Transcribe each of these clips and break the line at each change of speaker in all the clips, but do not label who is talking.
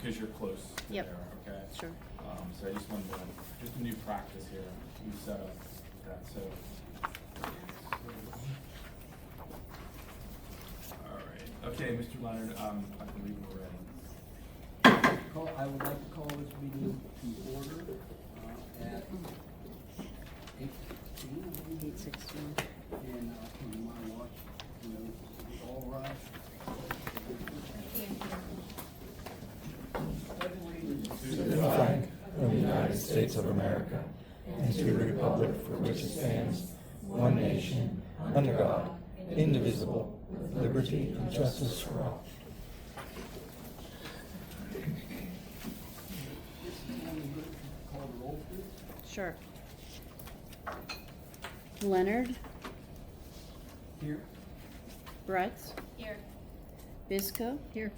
because you're close to
Yep.
there, okay?
Sure.
So I just wanted to, just a new practice here, we set up that, so. All right, okay, Mr. Leonard, I believe we're ready.
I would like to call this meeting to order at 8:16.
8:16.
And from my watch, it's all right.
To the flag of the United States of America, and to the republic for which it stands, one nation, under God, indivisible, with liberty and justice for all.
Call the roll, please.
Sure. Leonard,
Here.
Bretz,
Here.
Bisco. Here.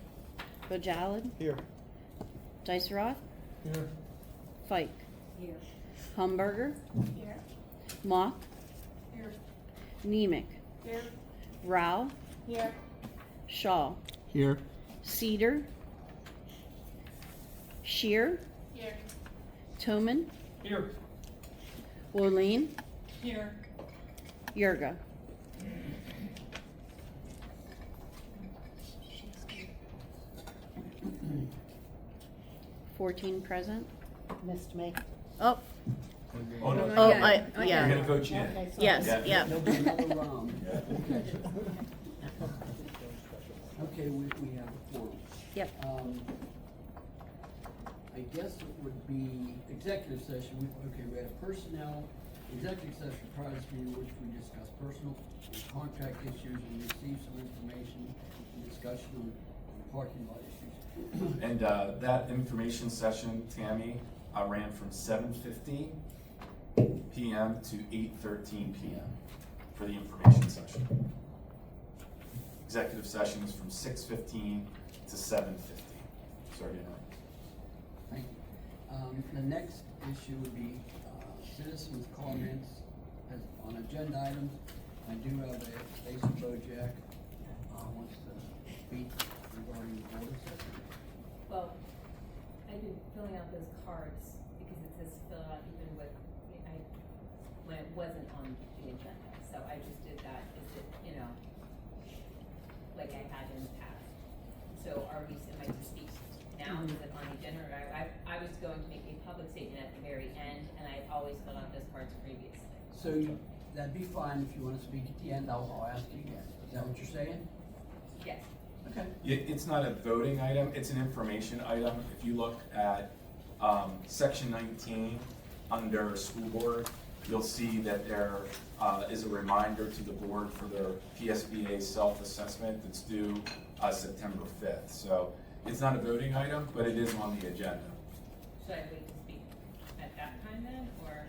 Bojalad,
Here.
Dice-Roth,
Here.
Fike,
Here.
Humberger,
Here.
Mock,
Here.
Nemec,
Here.
Rao,
Here.
Shaw,
Here.
Cedar, Shear,
Here.
Toman,
Here.
Orlean,
Here.
Yurga. Fourteen present.
Missed me.
Oh,
Oh, no.
oh,
yeah.
We're
yeah.
gonna vote you in.
Okay, so-
Yes,
Yeah.
yeah.
There'll be another round.
Yeah.
Okay, we have a forum.
Yep.
I guess it would be executive session. We have personnel, executive session prior to this meeting, which we discuss personal and contract issues and receive some information and discussion on parking lot issues.
And that information session, Tammy, ran from 7:50 PM to 8:13 PM for the information session. Executive session is from 6:15 to 7:50. Sorry to interrupt.
Thank you. The next issue would be citizens' comments on agenda items. I do have a Stacy Bojack wants to speak regarding the board assessment.
Well, I've been filling out those cards because it says fill it out even with, when it wasn't on the agenda. So I just did that, is it, like I had in the past. So am I to speak now, is it on the agenda, or I was going to make a public statement at the very end, and I always filled out those cards previously.
So that'd be fine if you want to speak at the end. I'll ask you again. Is that what you're saying?
Yes.
Okay.
It's not a voting item, it's an information item. If you look at section 19 under school board, you'll see that there is a reminder to the board for their PSBA self-assessment that's due September 5th. So it's not a voting item, but it is on the agenda.
Should I wait to speak at that time then, or?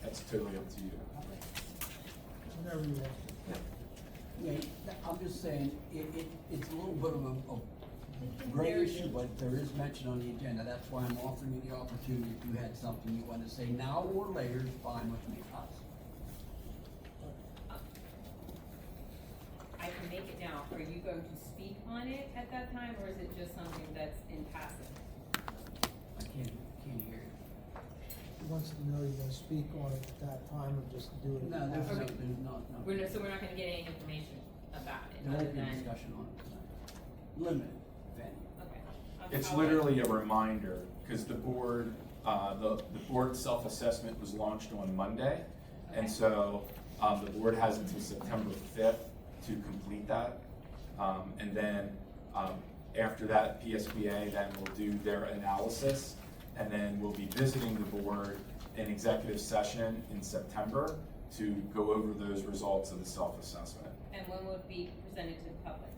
That's totally up to you.
Whatever you want.
Yeah, I'm just saying, it's a little bit of a gray issue, but there is mention on the agenda. That's why I'm offering you the opportunity. If you had something you want to say now or later, it's fine with me.
I can make it now. Are you going to speak on it at that time, or is it just something that's in passive?
I can't hear you.
He wants to know you're gonna speak on it at that time or just do it.
No, there's
Okay.
no.
So we're not gonna get any information about it,
There
other
won't be
than,
discussion on it tonight. Limited, if any.
okay.
It's
I'll
literally a reminder, because the board, the board self-assessment was launched on Monday. And
Okay.
so, the board has until September 5th to complete that. And then, after that, PSBA then will do their analysis. And then we'll be visiting the board in executive session in September to go over those results of the self-assessment.
And when will it be presented to the public?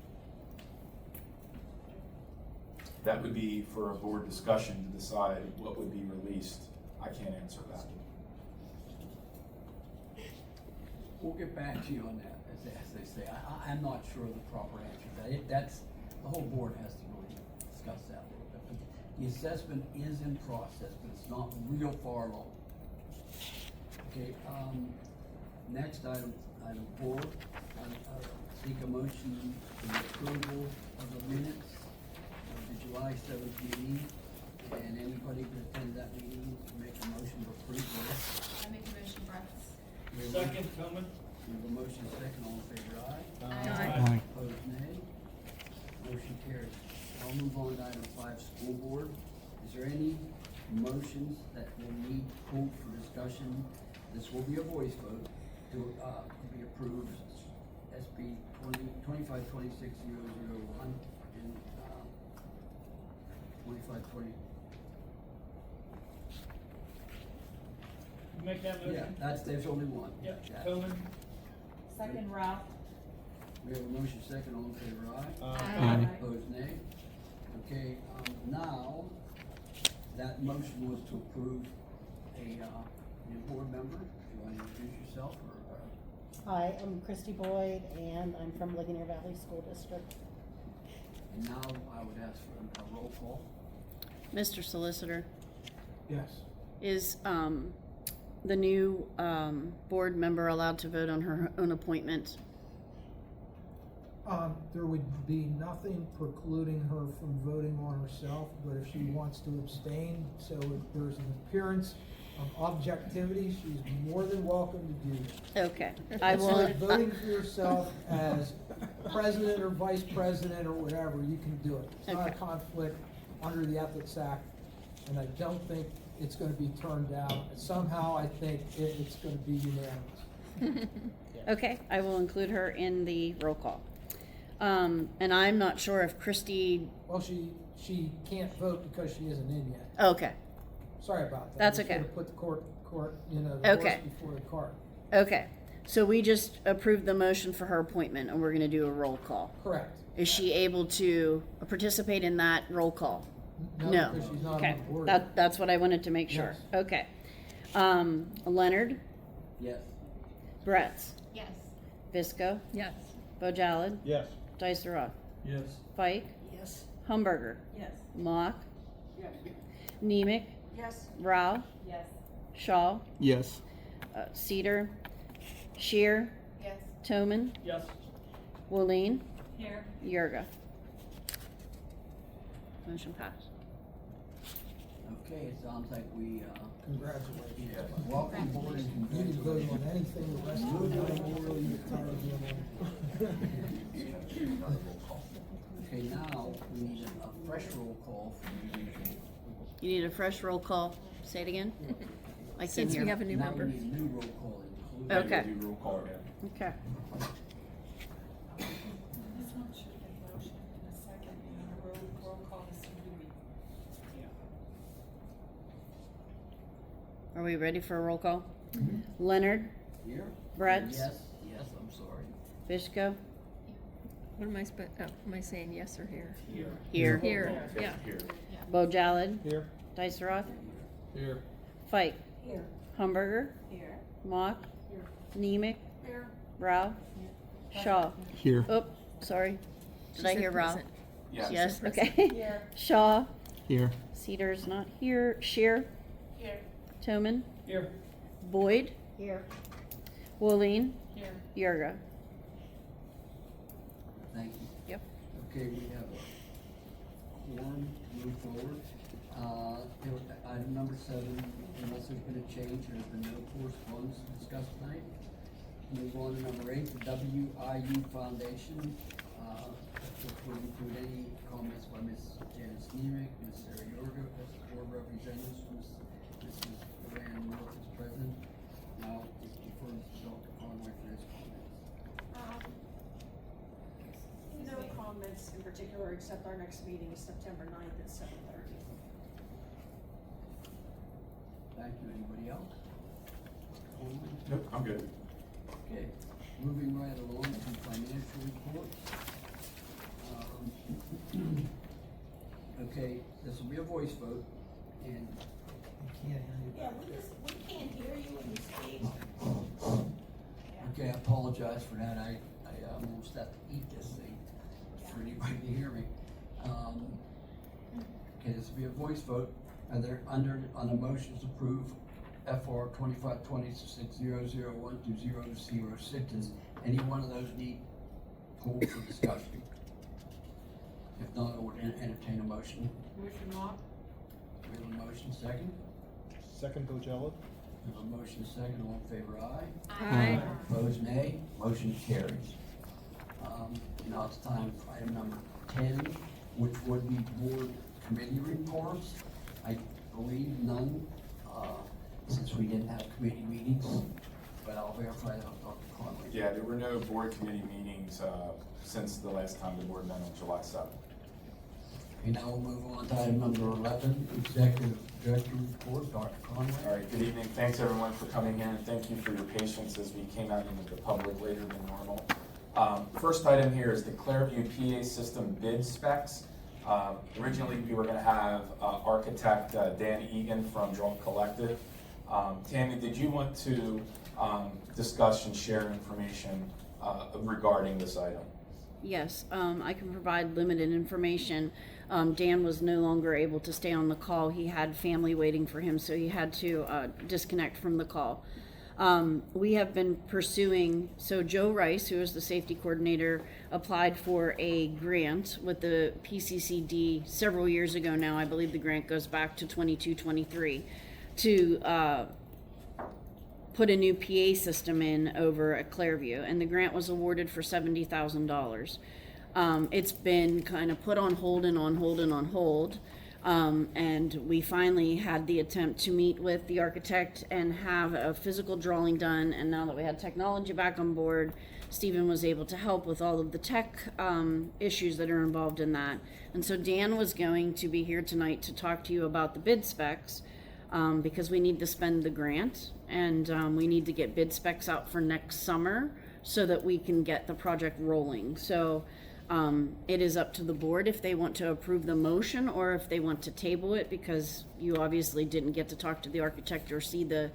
That would be for a board discussion to decide what would be released. I can't answer that.
We'll get back to you on that, as they say. I'm not sure of the proper answer to that. That's, the whole board has to really discuss that a little bit. But the assessment is in process, but it's not real far along. Okay, next item 4, seek a motion for the approval of the minutes of the July July 7th meeting, and anybody can attend that meeting, make a motion to approve this.
I make a motion, Bratz.
We have a-
Second, Tillman.
We have a motion second, all in favor, aye.
Aye.
Opposed, nay. Motion carries. I'll move on to item 5, school board. Is there any motions that will need pulled for discussion? This will be a voice vote to be approved, SB 2526-001 and 2520.
You make that
Yeah,
motion?
there's only one.
Yep,
Yeah.
Tillman.
Second, Ralph.
We have a motion second, all in favor, aye.
Aye.
Opposed, nay. Okay, now, that motion was to approve a new board member. Do you want to introduce yourself, or?
Hi, I'm Christy Boyd, and I'm from Ligonier Valley School District.
And now I would ask for a roll call.
Mr. Solicitor,
Yes.
is, the new, board member allowed to vote on her own appointment?
There would be nothing precluding her from voting on herself, but if she wants to abstain, so if there's an appearance of objectivity, she's more than welcome to do that.
Okay, I
It's
will.
like voting for yourself as president or vice president or whatever, you can do it. It's not a
Okay.
conflict under the Ethics Act, and I don't think it's gonna be turned down. Somehow, I think it's gonna be unanimous.
Okay, I will include her in the roll call. And I'm not sure if Christy,
Well, she can't vote because she isn't in yet.
okay,
Sorry about that.
That's
We
okay.
should've put the the horse
Okay.
before the cart.
okay. So we just approved the motion for her appointment and we're gonna do a roll call.
Correct.
Is she able to participate in that roll call? No.
Because she's not
Okay,
on the board.
that's what I wanted to make sure.
Yes.
Okay. Leonard,
Yes.
Bretz,
Yes.
Visco,
Yes.
Bojalad,
Yes.
Dicer-Roth,
Yes.
Fike,
Yes.
Humberger,
Yes.
Mock,
Yes.
Nemec,
Yes.
Rao,
Yes.
Shaw,
Yes.
Cedar, Shear,
Yes.
Toman,
Yes.
Woolene,
Here.
Yurga. Motion passed.
Okay, it sounds like we,
Congratulations.
welcome board and
You can vote
congratulations.
on anything the rest of the night, or you get tired of doing
Okay, now, we need a fresh roll call for the
You need a fresh roll call. Say it again. I can't
Since
hear.
we have a new
Now
member.
we need a new roll call included.
Okay.
We'll do roll call again.
Okay.
This one should get motion in a second, and a roll call is
Are we ready for a roll call? Leonard,
Here?
Bretz?
Yes, I'm sorry.
Fishko,
What am I am I saying yes or here?
here.
Here, yeah.
Here.
Bojalad,
Here.
Dicer-Roth,
Here.
Fike,
Here.
Humberger,
Here.
Mock, Nemec,
Here.
Rao, Shaw.
Here.
Oh, sorry. Did I
She
hear
said
Rao?
present.
Yes.
Yes,
present.
okay.
Here.
Shaw,
Here.
Cedar's not here. Shear,
Here.
Toman,
Here.
Boyd,
Here.
Woolene,
Here.
Yurga.
Thank you.
Yep.
Okay, we have a quorum to move forward. Item number 7, unless there's been a change, there has been no correspondence to discuss tonight. Move on to number 8, the WIU Foundation, which will include any comments by Ms. Janice Nemec, Ms. Sarah Yorga, as board representatives, Mrs. Luann North as president. Now, defer to Dr. Conway for his comments.
No comments in particular, except our next meeting is September 9th at 7:30.
Thank you. Anybody else? Conway?
Nope, I'm good.
Okay, moving right along to financial reports. Okay, this will be a voice vote, and
You can't hear
Yeah, we can't hear you when you speak.
okay, I apologize for that. I almost have to eat this thing for anybody to hear me. Okay, this will be a voice vote, and they're on the motions approved FR 2526-001 to 006. Does any one of those need pulled for discussion? If If not, I would entertain a motion.
Commissioner Mott?
We have a motion second.
Second, Bojella?
We have a motion second. All in favor, aye.
Aye.
Opposed, nay. Motion carries. Now it's time for item number 10, which would be board committee reports. I believe none, since we didn't have committee meetings, but I'll verify that with Dr. Conway.
Yeah, there were no board committee meetings since the last time the board met on July 7th.
Okay, now we'll move on to item number 11, executive director report, Dr. Conway.
All right, good evening. Thanks everyone for coming in. Thank you for your patience as we came out into the public later than normal. First item here is the Clairview PA system bid specs. Originally, we were going to have architect Dan Egan from Drum Collective. Tammy, did you want to discuss and share information regarding this item?
Yes, I can provide limited information. Dan was no longer able to stay on the call. He had family waiting for him, so he had to disconnect from the call. We have been pursuing, so Joe Rice, who is the safety coordinator, applied for a grant with the PCCD several years ago now. I believe the grant goes back to 22-23 to put a new PA system in over at Clairview, and the grant was awarded for $70,000. It's been kind of put on hold and on hold and on hold. And we finally had the attempt to meet with the architect and have a physical drawing done. And now that we had technology back on board, Stephen was able to help with all of the tech issues that are involved in that. And so Dan was going to be here tonight to talk to you about the bid specs because we need to spend the grant and we need to get bid specs out for next summer so that we can get the project rolling. So it is up to the board if they want to approve the motion or if they want to table it, because you obviously didn't get to talk to the architect or see the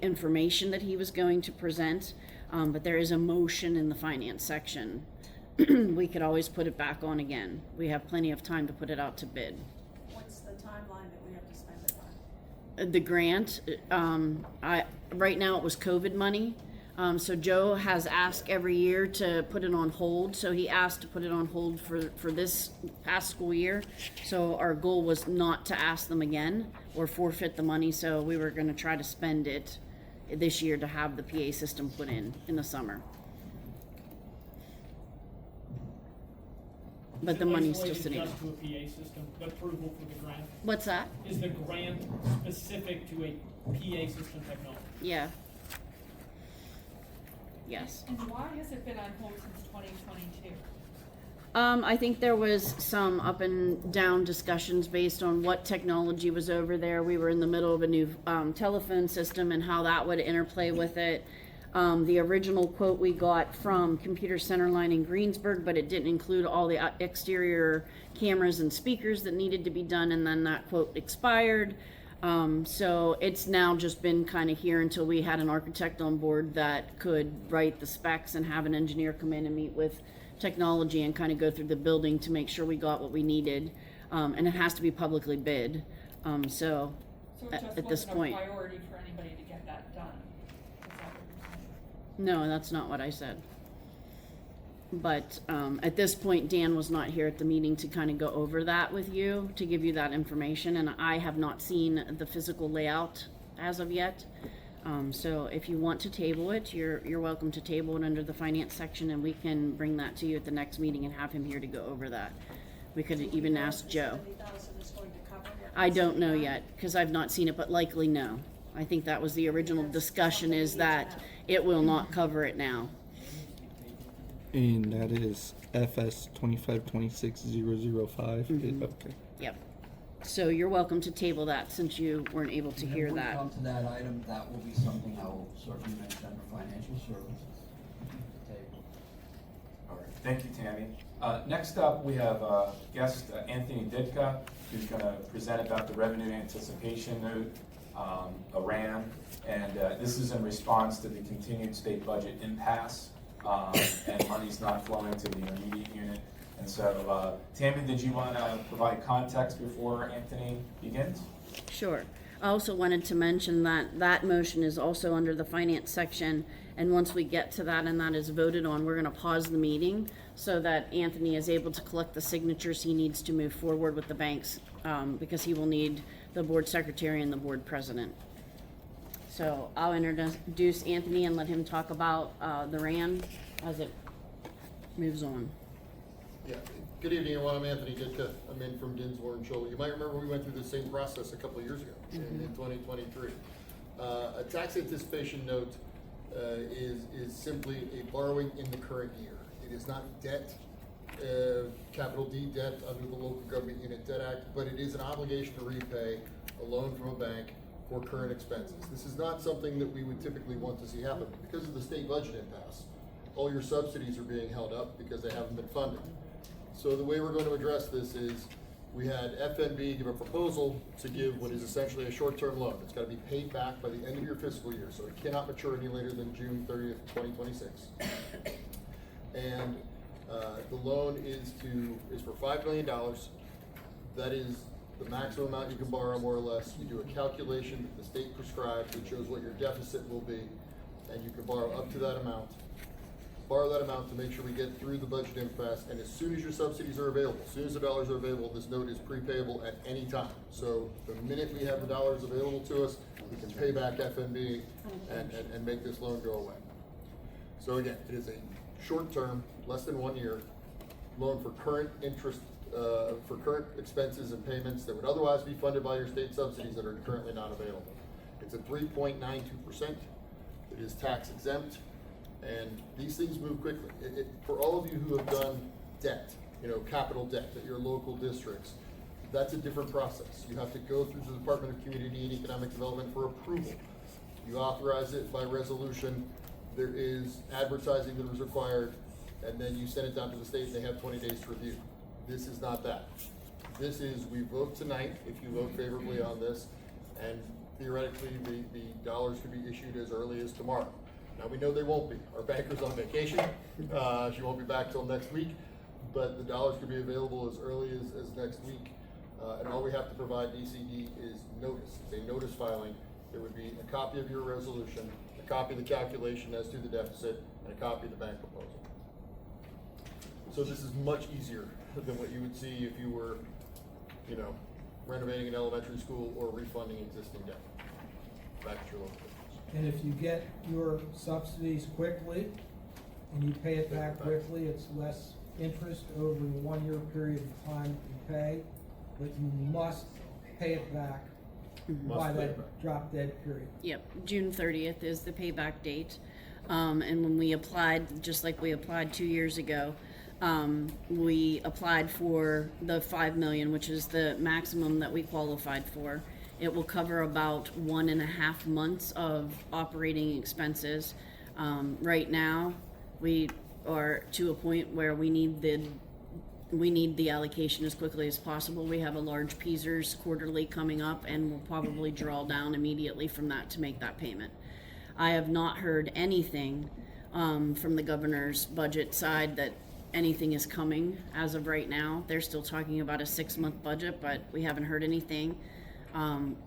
information that he was going to present. But there is a motion in the finance section. We could always put it back on again. We have plenty of time to put it out to bid.
What's the timeline that we have to spend it on?
The grant, right now it was COVID money. So Joe has asked every year to put it on hold. So he asked to put it on hold for this past school year. So our goal was not to ask them again or forfeit the money. So we were going to try to spend it this year to have the PA system put in the summer. But the money's still sitting.
Just to a PA system, the approval for the grant?
What's that?
Is the grant specific to a PA system technology?
Yeah. Yes.
And why has it been on hold since 2022?
I think there was some up and down discussions based on what technology was over there. We were in the middle of a new telephone system and how that would interplay with it. The original quote we got from Computer Centerline in Greensburg, but it didn't include all the exterior cameras and speakers that needed to be done, and then that quote expired. So it's now just been kind of here until we had an architect on board that could write the specs and have an engineer come in and meet with technology and kind of go through the building to make sure we got what we needed. And it has to be publicly bid. So
it just
at this
wasn't
point,
a priority for anybody to get that done. Is that what you're saying?
no, that's not what I said. But at this point, Dan was not here at the meeting to kind of go over that with you, to give you that information, and I have not seen the physical layout as of yet. So if you want to table it, you're welcome to table it under the finance section, and we can bring that to you at the next meeting and have him here to go over that. We could even ask Joe.
$70,000 is going to cover it?
I don't know yet, because I've not seen it, but likely no. I think that was the original discussion, is that it will not cover it now.
And that is FS 2526005. Okay.
Yep. So you're welcome to table that since you weren't able to hear
And if
that.
we come to that item, that will be something I will certainly mention under financial services. Table.
All right, thank you, Tammy. Next up, we have guest Anthony Ditka, who's going to present about the revenue anticipation note, a RAM, and this is in response to the continued state budget impasse and money's not flowing to the intermediate unit. And so, Tammy, did you want to provide context before Anthony begins?
Sure. I also wanted to mention that that motion is also under the finance section, and once we get to that and that is voted on, we're going to pause the meeting so that Anthony is able to collect the signatures he needs to move forward with the banks, because he will need the board secretary and the board president. So I'll introduce Anthony and let him talk about the RAN as it moves on.
Yeah, good evening, everyone. I'm Anthony Ditka. I'm in from Dinsmore and Shoal. You might remember we went through the same process a couple of years ago in 2023. A tax anticipation note is simply a borrowing in the current year. It is not debt, capital D debt under the Local Government Unit Debt Act, but it is an obligation to repay a loan from a bank for current expenses. This is not something that we would typically want to see happen. Because of the state budget impasse, all your subsidies are being held up because they haven't been funded. So the way we're going to address this is, we had FNB give a proposal to give what is essentially a short-term loan. It's got to be paid back by the end of your fiscal year, so it cannot mature any later than June 30th, 2026. And the loan is for $5 million. That is the maximum amount you can borrow, more or less. You do a calculation that the state prescribes that shows what your deficit will be, and you can borrow up to that amount. Borrow that amount to make sure we get through the budget impasse, and as soon as your subsidies are available, as soon as the dollars are available, this note is prepayable at any time. So the minute we have the dollars available to us, we can pay back FNB and make this loan go away. So again, it is a short-term, less than 1 year, loan for current interest, for current expenses and payments that would otherwise be funded by your state subsidies that are currently not available. It's at 3.92%. It is tax exempt. And these things move quickly. For all of you who have done debt, capital debt at your local districts, that's a different process. You have to go through the Department of Community and Economic Development for approval. You authorize it by resolution. There is advertising that is required, and then you send it down to the state and they have 20 days to review. This is not that. This is, we vote tonight, if you vote favorably on this, and theoretically the dollars could be issued as early as tomorrow. Now, we know they won't be. Our banker's on vacation. She won't be back till next week, but the dollars could be available as early as next week. And all we have to provide DCD is notice. It's a notice filing. There would be a copy of your resolution, a copy of the calculation as to the deficit, and a copy of the bank proposal. So this is much easier than what you would see if you were, renovating an elementary school or refunding existing debt back at your local business.
And if you get your subsidies quickly and you pay it back quickly, it's less interest over the 1 year period of time you pay, but you must pay it back by that drop dead period.
Yep, June 30th is the payback date. And when we applied, just like we applied 2 years ago, we applied for the $5 million, which is the maximum that we qualified for. It will cover about 1.5 months of operating expenses. Right now, we are to a point where we need the allocation as quickly as possible. We have a large PSERS quarterly coming up, and we'll probably draw down immediately from that to make that payment. I have not heard anything from the governor's budget side that anything is coming as of right now. They're still talking about a 6-month budget, but we haven't heard anything.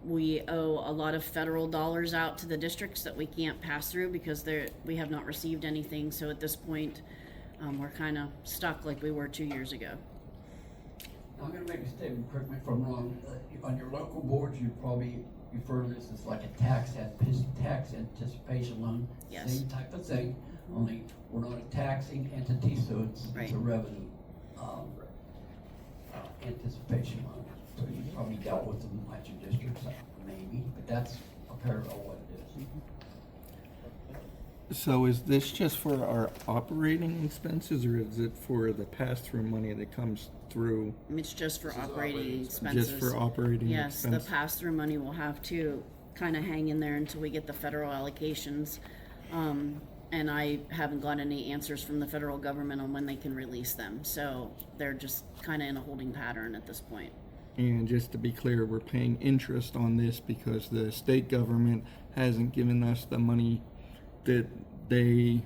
We owe a lot of federal dollars out to the districts that we can't pass through because we have not received anything. So at this point, we're kind of stuck like we were 2 years ago.
I'm gonna make a statement, correct me if I'm wrong. On your local boards, you probably refer to this as like a tax anticipation loan.
Yes.
Same type of thing, only we're not a taxing entity, so it's
Right.
a revenue anticipation loan. So you probably dealt with them at your districts, maybe, but that's a parallel what it is.
So is this just for our operating expenses, or is it for the pass-through money that comes through?
It's just for
This is
operating
operating
expenses.
Just for operating
Yes,
expenses?
the pass-through money will have to kind of hang in there until we get the federal allocations. And I haven't got any answers from the federal government on when they can release them. So they're just kind of in a holding pattern at this point.
And just to be clear, we're paying interest on this because the state government hasn't given us the money that they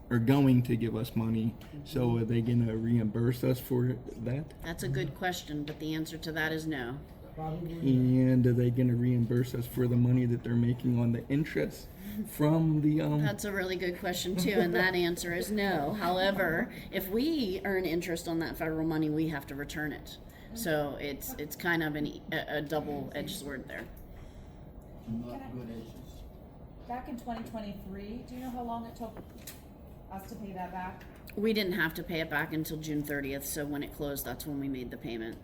are going to give us money. So are they going to reimburse us for that?
That's a good question, but the answer to that is no.
Probably.
And are they gonna reimburse us for the money that they're making on the interest from the,
That's a really good question too, and that answer is no. However, if we earn interest on that federal money, we have to return it. So it's kind of a double-edged sword there.
Not good edges.
Back in 2023, do you know how long it took us to pay that back?
We didn't have to pay it back until June 30th, so when it closed, that's when we made the payment.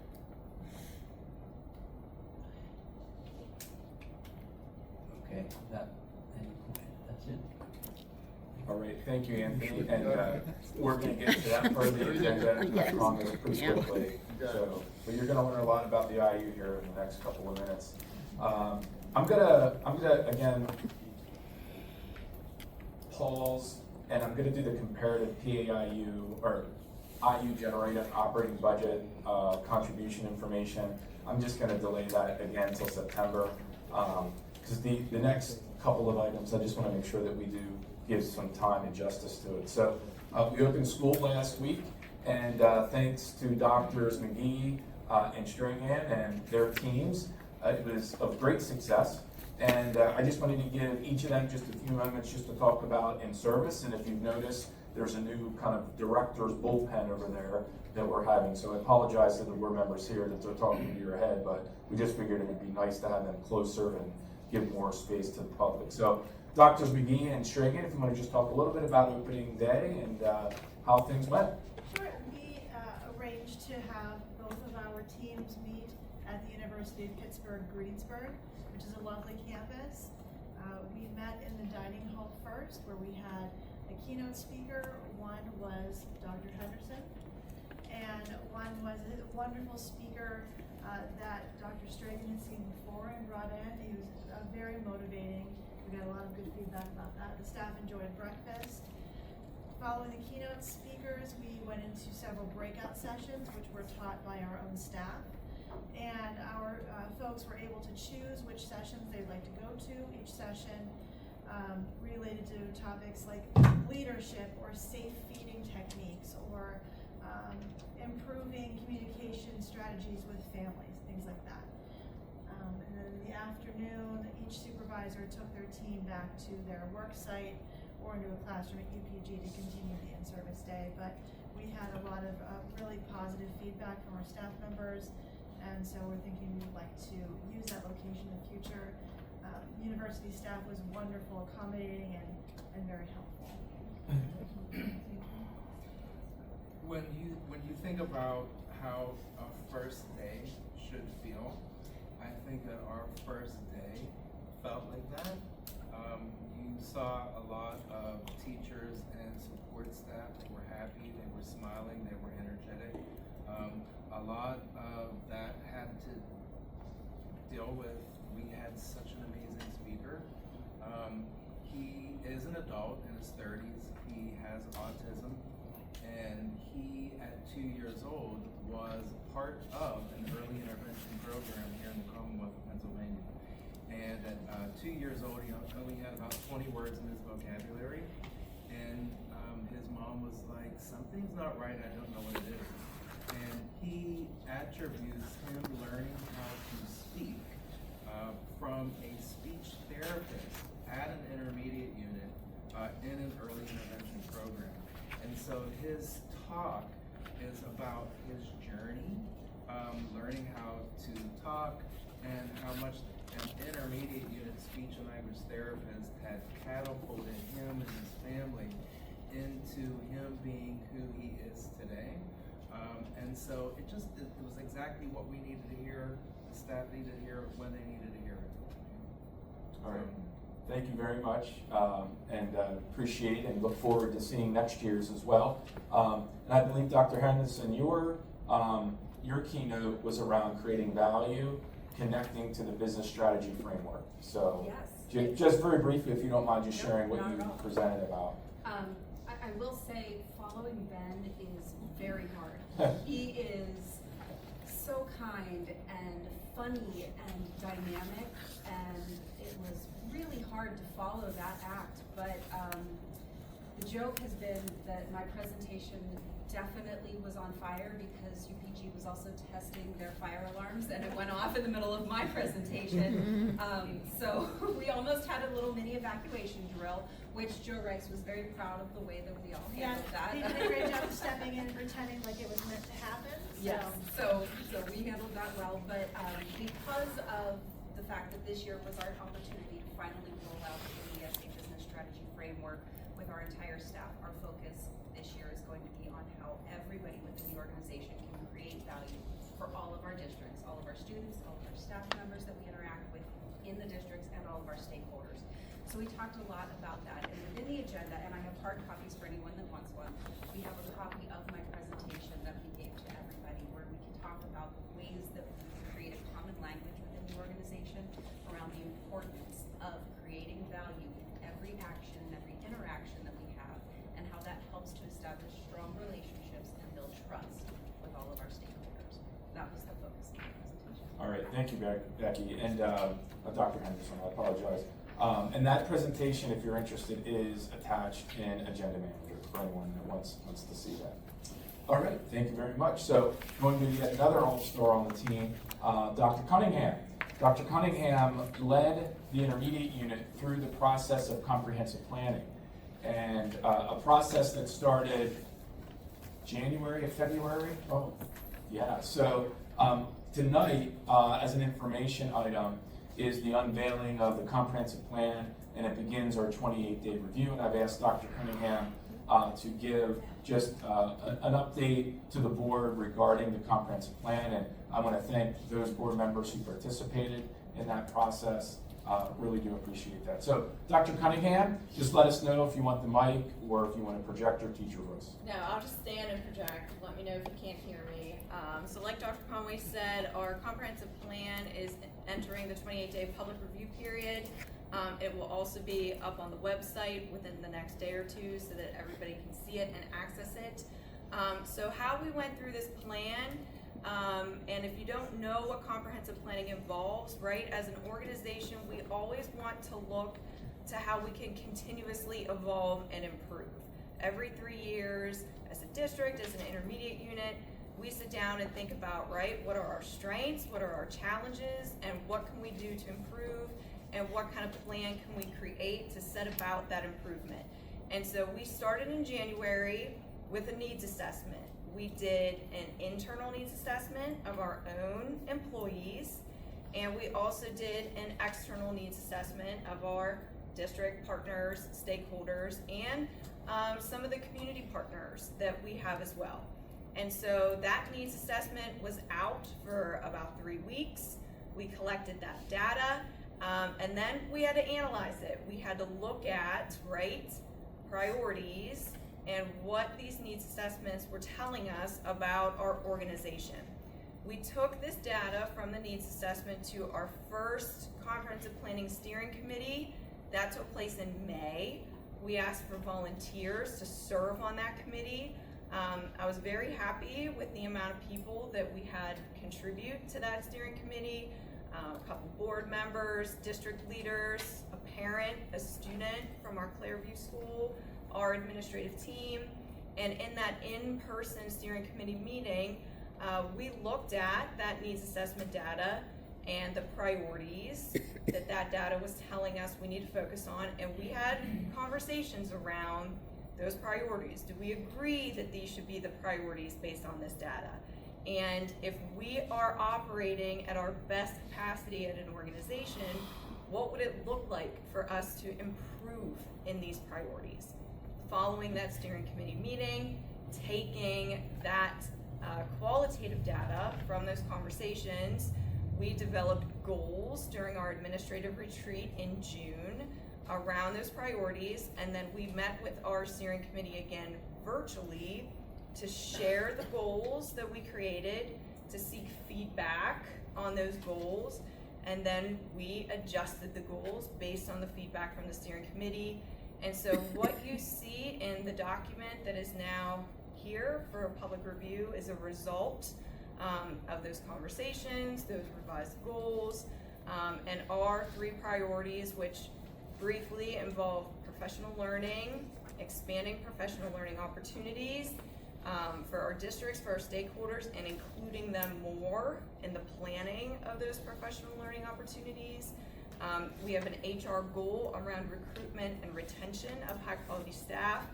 Okay, that's it.
All right, thank you, Anthony, and we're gonna get to that part of the agenda, I
Yes.
promise, pretty
Yeah.
quickly. So, but you're gonna learn a lot about the IU here in the next couple of minutes. I'm gonna again pause, and I'm gonna do the comparative PAIU or IU generated operating budget contribution information. I'm just gonna delay that again until September, because the next couple of items, I just wanna make sure that we do give some time and justice to it. So we opened school last week, and thanks to Doctors McGee and Stringham and their teams, it was of great success. And I just wanted to give each of them just a few moments just to talk about in service. And if you've noticed, there's a new kind of director's bullpen over there that we're having. So I apologize to the board members here that they're talking to your head, but we just figured it would be nice to have them closer and give more space to the public. So Doctors McGee and Stringham, if you want to just talk a little bit about opening day and how things went.
Sure. We arranged to have both of our teams meet at the University of Pittsburgh-Greensburg, which is a lovely campus. We met in the dining hall first, where we had a keynote speaker. One was Dr. Henderson, and one was a wonderful speaker that Dr. Stragan had seen before and brought in. He was very motivating. We got a lot of good feedback about that. The staff enjoyed breakfast. Following the keynote speakers, we went into several breakout sessions, which were taught by our own staff. And our folks were able to choose which sessions they'd like to go to. Each session related to topics like leadership or safe feeding techniques or improving communication strategies with families, things like that. And then in the afternoon, each supervisor took their team back to their work site or into a classroom at UPG to continue the in-service day. But we had a lot of really positive feedback from our staff members, and so we're thinking we'd like to use that location in the future. University staff was wonderful, accommodating, and very helpful.
When you think about how a first day should feel, I think that our first day felt like that. You saw a lot of teachers and support staff that were happy, they were smiling, they were energetic. A lot of that had to deal with, we had such an amazing speaker. He is an adult in his 30s, he has autism, and he, at 2 years old, was part of an early intervention program here in the Commonwealth of Pennsylvania. And at 2 years old, he only had about 20 words in his vocabulary. And his mom was like, something's not right, I don't know what it is. And he attributes him learning how to speak from a speech therapist at an intermediate unit in an early intervention program. And so his talk is about his journey, learning how to talk, and how much an intermediate unit speech and language therapist had catapulted him and his family into him being who he is today. And so it was exactly what we needed to hear, the staff needed to hear when they needed to hear it.
All right. Thank you very much, and appreciate and look forward to seeing next year's as well. And I believe, Dr. Henderson, your keynote was around creating value, connecting to the business strategy framework. So,
yes.
Just very briefly, if you don't mind, just
No,
sharing what
not
you
at all.
presented about.
I will say following Ben is very hard. He is so kind and funny and dynamic, and it was really hard to follow that act. But the joke has been that my presentation definitely was on fire because UPG was also testing their fire alarms and it went off in the middle of my presentation. So we almost had a little mini evacuation drill, which Joe Rice was very proud of the way that we all handled that.
He did a great job of stepping in and pretending like it was meant to happen.
Yes, so we handled that well, but because of the fact that this year was our opportunity to finally roll out the ESA business strategy framework with our entire staff, our focus this year is going to be on how everybody within the organization can create value for all of our districts, all of our students, all of our staff members that we interact with in the districts, and all of our stakeholders. So we talked a lot about that, and within the agenda, and I have hard copies for anyone that wants one, we have a copy of my presentation that we gave to everybody where we can talk about the ways that we can create a common language within the organization around the importance of creating value in every action and every interaction that we have, and how that helps to establish strong relationships and build trust with all of our stakeholders. That was the focus of the presentation.
All right, thank you, Becky, and Dr. Henderson, I apologize. And that presentation, if you're interested, is attached in Agenda Manager for anyone that wants to see that. All right, thank you very much. So going to yet another all-star on the team, Dr. Cunningham. Dr. Cunningham led the intermediate unit through the process of comprehensive planning, and a process that started January or February. Oh, yeah. So tonight, as an information item, is the unveiling of the comprehensive plan, and it begins our 28-day review. And I've asked Dr. Cunningham to give just an update to the board regarding the comprehensive plan, and I want to thank those board members who participated in that process. Really do appreciate that. So, Dr. Cunningham, just let us know if you want the mic or if you want to project or teach your voice.
No, I'll just stand and project. Let me know if you can't hear me. So like Dr. Conway said, our comprehensive plan is entering the 28-day public review period. It will also be up on the website within the next day or two so that everybody can see it and access it. So how we went through this plan, and if you don't know what comprehensive planning involves, right, as an organization, we always want to look to how we can continuously evolve and improve. Every 3 years, as a district, as an intermediate unit, we sit down and think about, right, what are our strengths, what are our challenges, and what can we do to improve, and what kind of plan can we create to set about that improvement. And so we started in January with a needs assessment. We did an internal needs assessment of our own employees, and we also did an external needs assessment of our district partners, stakeholders, and some of the community partners that we have as well. And so that needs assessment was out for about 3 weeks. We collected that data, and then we had to analyze it. We had to look at, right, priorities and what these needs assessments were telling us about our organization. We took this data from the needs assessment to our first comprehensive planning steering committee. That took place in May. We asked for volunteers to serve on that committee. I was very happy with the amount of people that we had contribute to that steering committee. A couple board members, district leaders, a parent, a student from our Clairview school, our administrative team. And in that in-person steering committee meeting, we looked at that needs assessment data and the priorities that data was telling us we need to focus on, and we had conversations around those priorities. Do we agree that these should be the priorities based on this data? And if we are operating at our best capacity at an organization, what would it look like for us to improve in these priorities? Following that steering committee meeting, taking that qualitative data from those conversations, we developed goals during our administrative retreat in June around those priorities, and then we met with our steering committee again virtually to share the goals that we created, to seek feedback on those goals, and then we adjusted the goals based on the feedback from the steering committee. And so what you see in the document that is now here for public review is a result of those conversations, those revised goals, and our 3 priorities, which briefly involve professional learning, expanding professional learning opportunities, for our districts, for our stakeholders, and including them more in the planning of those professional learning opportunities. We have an HR goal around recruitment and retention of high-quality staff.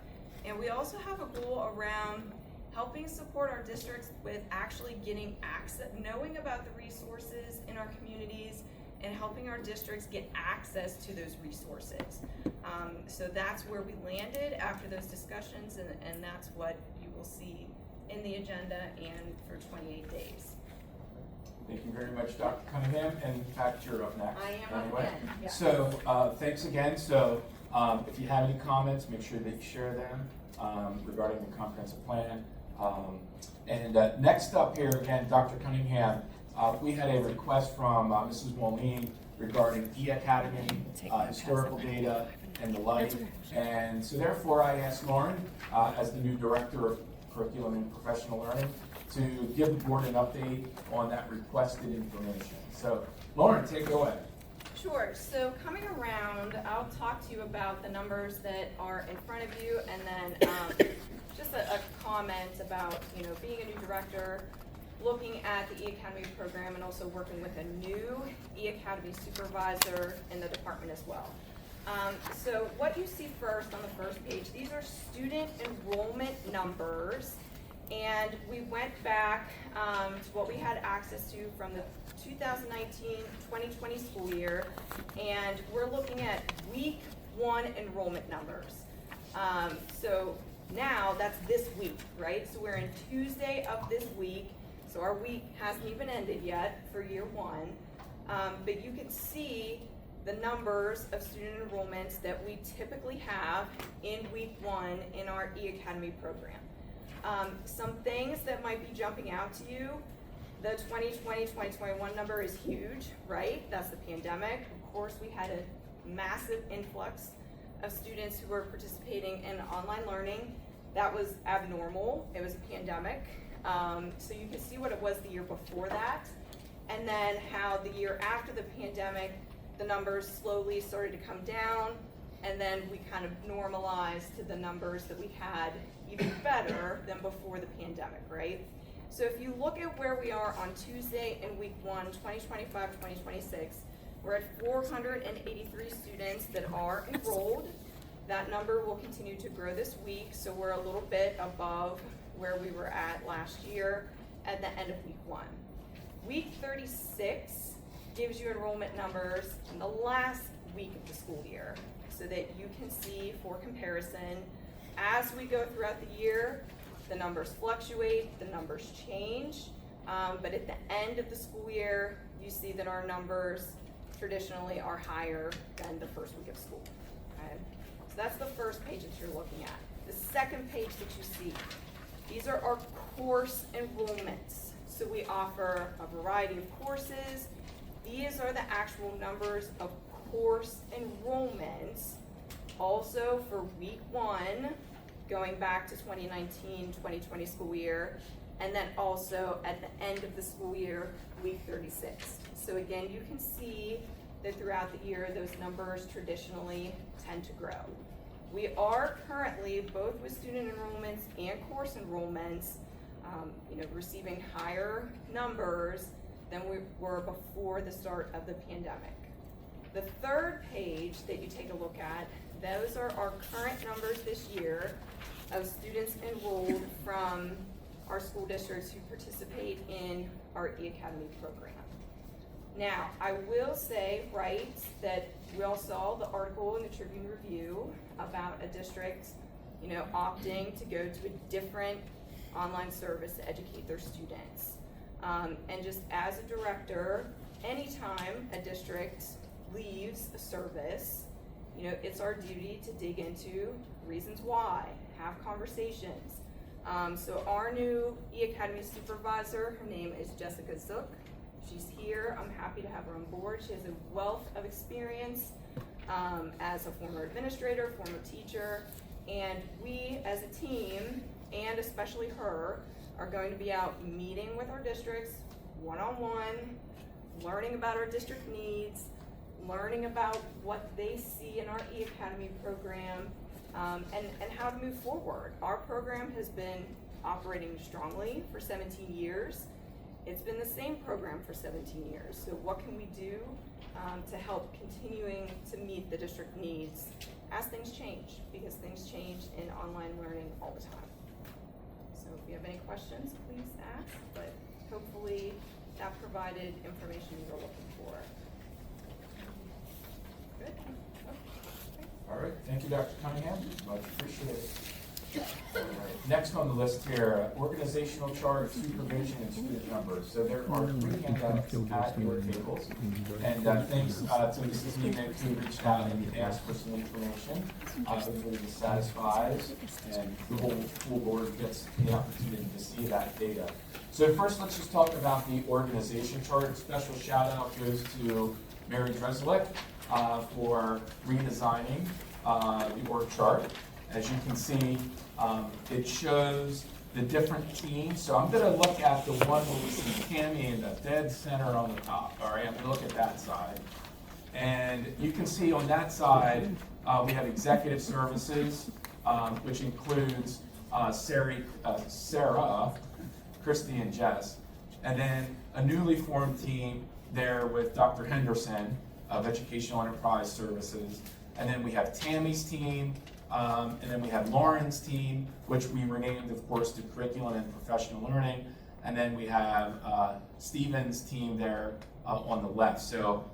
And we also have a goal around helping support our districts with actually getting access, knowing about the resources in our communities, and helping our districts get access to those resources. So that's where we landed after those discussions, and that's what you will see in the agenda and for 28 days.
Thank you very much, Dr. Cunningham, and in fact, you're up next.
I am
anyway.
up again, yeah.
So, thanks again. So, if you have any comments, make sure that you share them regarding the comprehensive plan. Next up here, again, Dr. Cunningham, we had a request from Mrs. Moline regarding E-Academy, historical data, and the like. And so therefore, I asked Lauren, as the new Director of Curriculum and Professional Learning, to give the board an update on that requested information. So, Lauren, take it away.
Sure. So coming around, I'll talk to you about the numbers that are in front of you, and then just a comment about, you know, being a new director, looking at the E-Academy program, and also working with a new E-Academy supervisor in the department as well. So what you see first on the first page, these are student enrollment numbers, and we went back to what we had access to from the 2019-2020 school year, and we're looking at week 1 enrollment numbers. So now that's this week, right? So we're in Tuesday of this week, so our week hasn't even ended yet for year 1, but you can see the numbers of student enrollments that we typically have in week 1 in our E-Academy program. Some things that might be jumping out to you, the 2020-2021 number is huge, right? That's the pandemic. Of course, we had a massive influx of students who were participating in online learning. That was abnormal. It was a pandemic. So you can see what it was the year before that, and then how the year after the pandemic, the numbers slowly started to come down, and then we kind of normalized to the numbers that we had, even better than before the pandemic, right? So if you look at where we are on Tuesday in week 1, 2025-2026, we're at 483 students that are enrolled. That number will continue to grow this week, so we're a little bit above where we were at last year at the end of week 1. Week 36 gives you enrollment numbers in the last week of the school year, so that you can see for comparison. As we go throughout the year, the numbers fluctuate, the numbers change, but at the end of the school year, you see that our numbers traditionally are higher than the first week of school. Okay? So that's the first page that you're looking at. The second page that you see, these are our course enrollments. So we offer a variety of courses. These are the actual numbers of course enrollments, also for week 1, going back to 2019-2020 school year, and then also at the end of the school year, week 36. So again, you can see that throughout the year, those numbers traditionally tend to grow. We are currently, both with student enrollments and course enrollments, receiving higher numbers than we were before the start of the pandemic. The third page that you take a look at, those are our current numbers this year of students enrolled from our school districts who participate in our E-Academy program. Now, I will say, right, that we all saw the article in the Tribune Review about a district, opting to go to a different online service to educate their students. And just as a director, anytime a district leaves a service, it's our duty to dig into reasons why, have conversations. So our new E-Academy supervisor, her name is Jessica Zook. She's here. I'm happy to have her on board. She has a wealth of experience as a former administrator, former teacher, and we as a team, and especially her, are going to be out meeting with our districts one-on-one, learning about our district needs, learning about what they see in our E-Academy program, and how to move forward. Our program has been operating strongly for 17 years. It's been the same program for 17 years. So what can we do to help continuing to meet the district needs as things change? Because things change in online learning all the time. So if you have any questions, please ask, but hopefully that provided information you're looking for. Good.
All right, thank you, Dr. Cunningham, much appreciated. All right. Next on the list here, organizational chart, supervision, and student numbers. So there are 3 handouts at your tables, and thanks to Mrs. Neiman who reached out and asked for some information. Hopefully this satisfies, and the whole school board gets the opportunity to see that data. So first, let's just talk about the organization chart. Special shout out goes to Mary Dreslick for redesigning the org chart. As you can see, it shows the different teams. So I'm going to look at the one where we see Tammy in the dead center on the top. All right, I'm going to look at that side. And you can see on that side, we have executive services, which includes Sarah, Christy, and Jess. And then a newly formed team there with Dr. Henderson of Educational Enterprise Services. And then we have Tammy's team, and then we have Lauren's team, which we renamed, of course, to Curriculum and Professional Learning. And then we have Stephen's team there on the left. So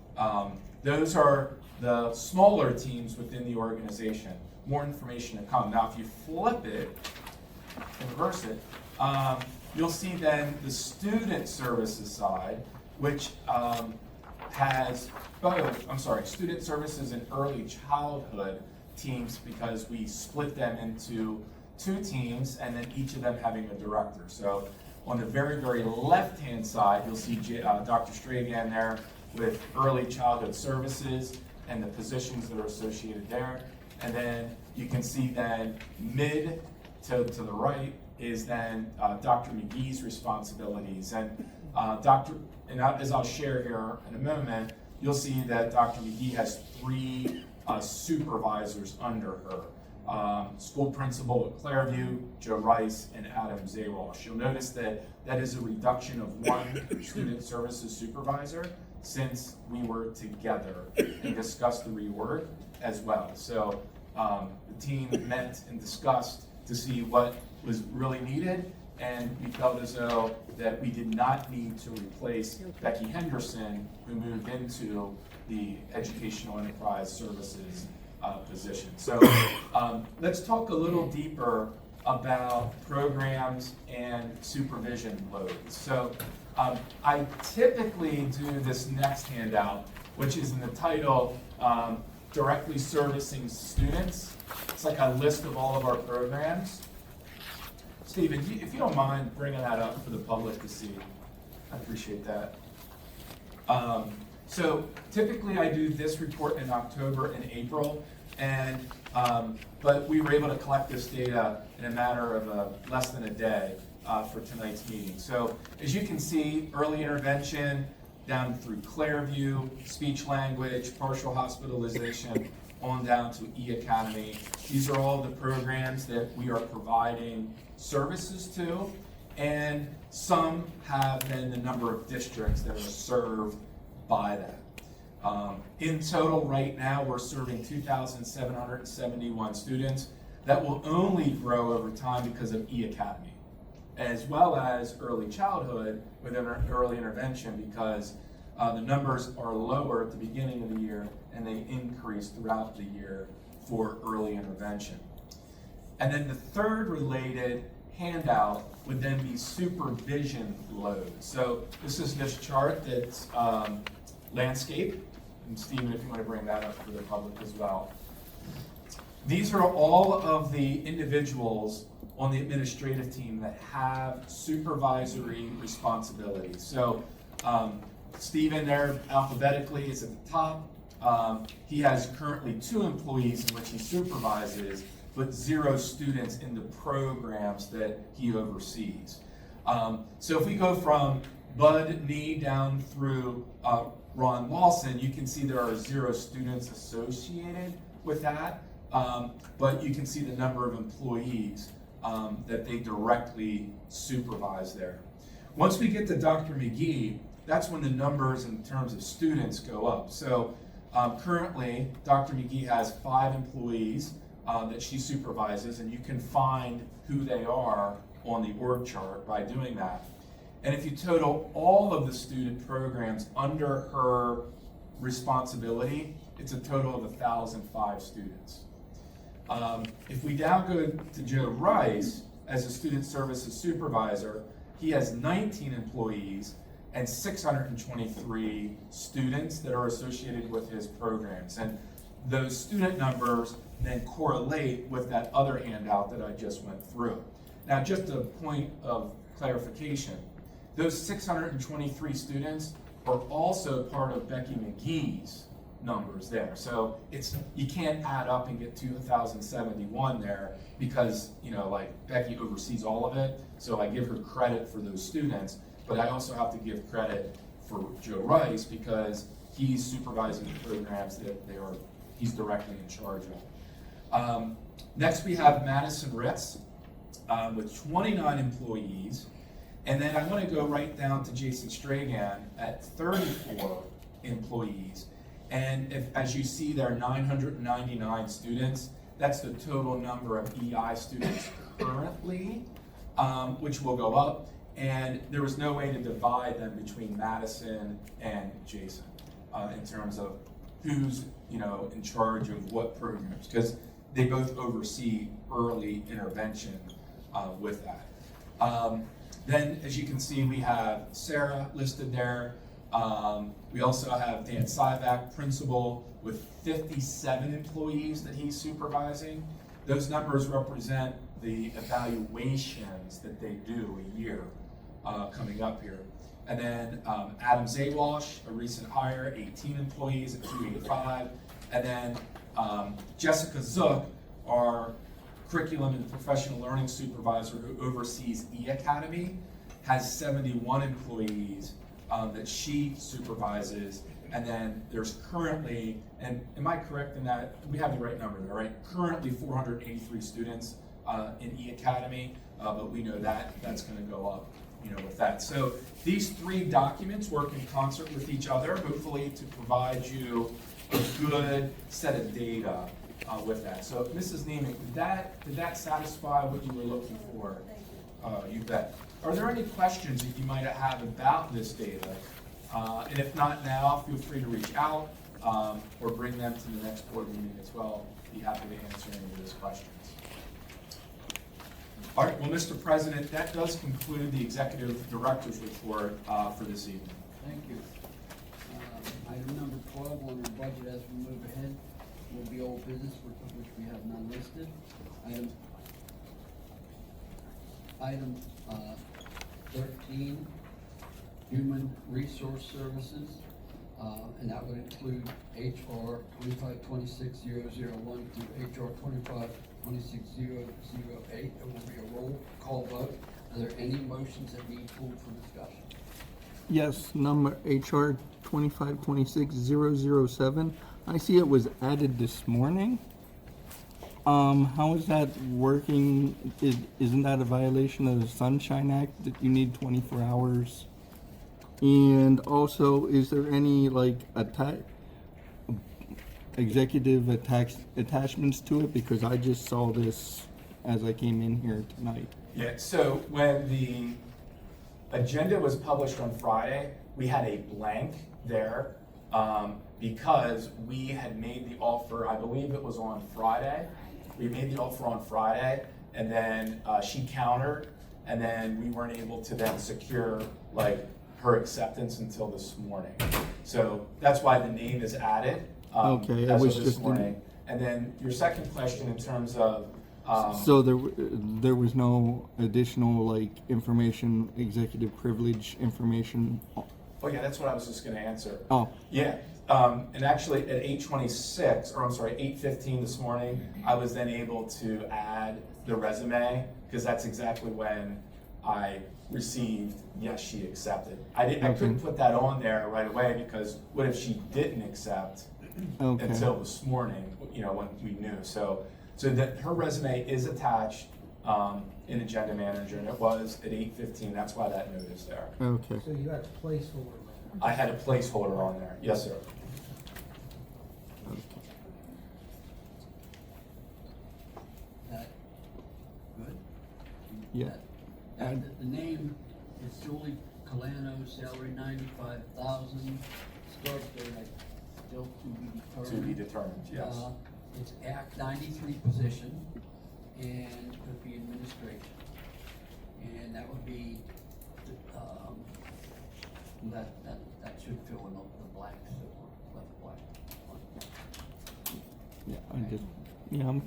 those are the smaller teams within the organization. More information to come. Now, if you flip it and reverse it, you'll see then the student services side, which has both, student services and early childhood teams, because we split them into 2 teams and then each of them having a director. So on the very, very left-hand side, you'll see Dr. Stragan there with early childhood services and the positions that are associated there. And then you can see then mid to the right is then Dr. McGee's responsibilities. And as I'll share here in a moment, you'll see that Dr. McGee has 3 supervisors under her. School principal at Clairview, Joe Rice, and Adam Zayrosh. You'll notice that that is a reduction of 1 student services supervisor since we were together and discussed the reorg as well. So the team met and discussed to see what was really needed, and we felt as though that we did not need to replace Becky Henderson, who moved into the Educational Enterprise Services position. So let's talk a little deeper about programs and supervision loads. So I typically do this next handout, which is in the title, Directly Servicing Students. It's like a list of all of our programs. Stephen, if you don't mind bringing that up for the public to see, I appreciate that. So typically I do this report in October and April, and but we were able to collect this data in a matter of less than a day for tonight's meeting. So as you can see, early intervention down through Clairview, speech language, partial hospitalization, on down to E-Academy. These are all the programs that we are providing services to, and some have then the number of districts that are served by that. In total, right now, we're serving 2,771 students. That will only grow over time because of E-Academy, as well as early childhood within our early intervention, because the numbers are lower at the beginning of the year and they increase throughout the year for early intervention. And then the third related handout would then be supervision load. So this is this chart that's landscape. And Stephen, if you want to bring that up for the public as well. These are all of the individuals on the administrative team that have supervisory responsibilities. So Stephen there alphabetically is at the top. He has currently 2 employees in which he supervises, but 0 students in the programs that he oversees. So if we go from Bud Nee down through Ron Lawson, you can see there are 0 students associated with that, but you can see the number of employees that they directly supervise there. Once we get to Dr. McGee, that's when the numbers in terms of students go up. So currently, Dr. McGee has 5 employees that she supervises, and you can find who they are on the org chart by doing that. And if you total all of the student programs under her responsibility, it's a total of 1,005 students. If we now go to Joe Rice as a student services supervisor, he has 19 employees and 623 students that are associated with his programs. And those student numbers then correlate with that other handout that I just went through. Now, just a point of clarification, those 623 students are also part of Becky McGee's numbers there. So you can't add up and get 2,071 there because, like Becky oversees all of it. So I give her credit for those students, but I also have to give credit for Joe Rice because he's supervising the programs that he's directly in charge of. Next we have Madison Ritz with 29 employees. And then I want to go right down to Jason Stragan at 34 employees. And as you see, there are 999 students. That's the total number of EI students currently, which will go up. And there was no way to divide them between Madison and Jason in terms of who's in charge of what programs, because they both oversee early intervention with that. Then, as you can see, we have Sarah listed there. We also have Dan Syvac, principal, with 57 employees that he's supervising. Those numbers represent the evaluations that they do a year coming up here. And then Adam Zawash, a recent hire, 18 employees at 285. And then Jessica Zook, our curriculum and professional learning supervisor who oversees E-Academy, has 71 employees that she supervises. And then there's currently, and am I correct in that? We have the right number there, right? Currently 483 students in E-Academy, but we know that that's going to go up, with that. So these 3 documents work in concert with each other, hopefully to provide you a good set of data with that. So Mrs. Neiman, did that satisfy what you were looking for? You bet. Are there any questions that you might have about this data? And if not now, feel free to reach out or bring them to the next board meeting as well. Be happy to answer any of those questions. All right, well, Mr. President, that does conclude the Executive Director's report for this evening.
Thank you. Item number 12 on our budget as we move ahead will be old business, which we have none listed. Item 13, Human Resource Services, and that would include HR 2526-001 through HR 2526-008. It will be a roll call vote. Are there any motions that need pulled for discussion?
Yes, number HR 2526-007. I see it was added this morning. How is that working? Isn't that a violation of the Sunshine Act that you need 24 hours? And also, is there any executive attachments to it? Because I just saw this as I came in here tonight.
Yeah, so when the agenda was published on Friday, we had a blank there because we had made the offer, I believe it was on Friday. We made the offer on Friday, and then she countered, and then we weren't able to then secure her acceptance until this morning. So that's why the name is added
Okay, I
as
was
of this
just
morning. And then your second question in terms of
so there was no additional
information,
executive privilege information.
Oh yeah, that's what I was just going to answer.
Oh.
Yeah, and actually at 8:15 this morning, I was then able to add the resume because that's exactly when I received, yes, she accepted. I couldn't put that on there right away because what if she didn't accept until this morning, when we knew. So that her resume is attached in Agenda Manager, and it was at 8:15. That's why that note is there.
Okay.
So you had a placeholder there.
I had a placeholder on there. Yes, sir.
That, good?
Yeah.
The name is Julie Colano, salary 95,000, start date, still to be determined.
To be determined, yes.
It's Act 93 position, and it would be administration. And that would be, that should fill in the blanks that were left blank.
Yeah,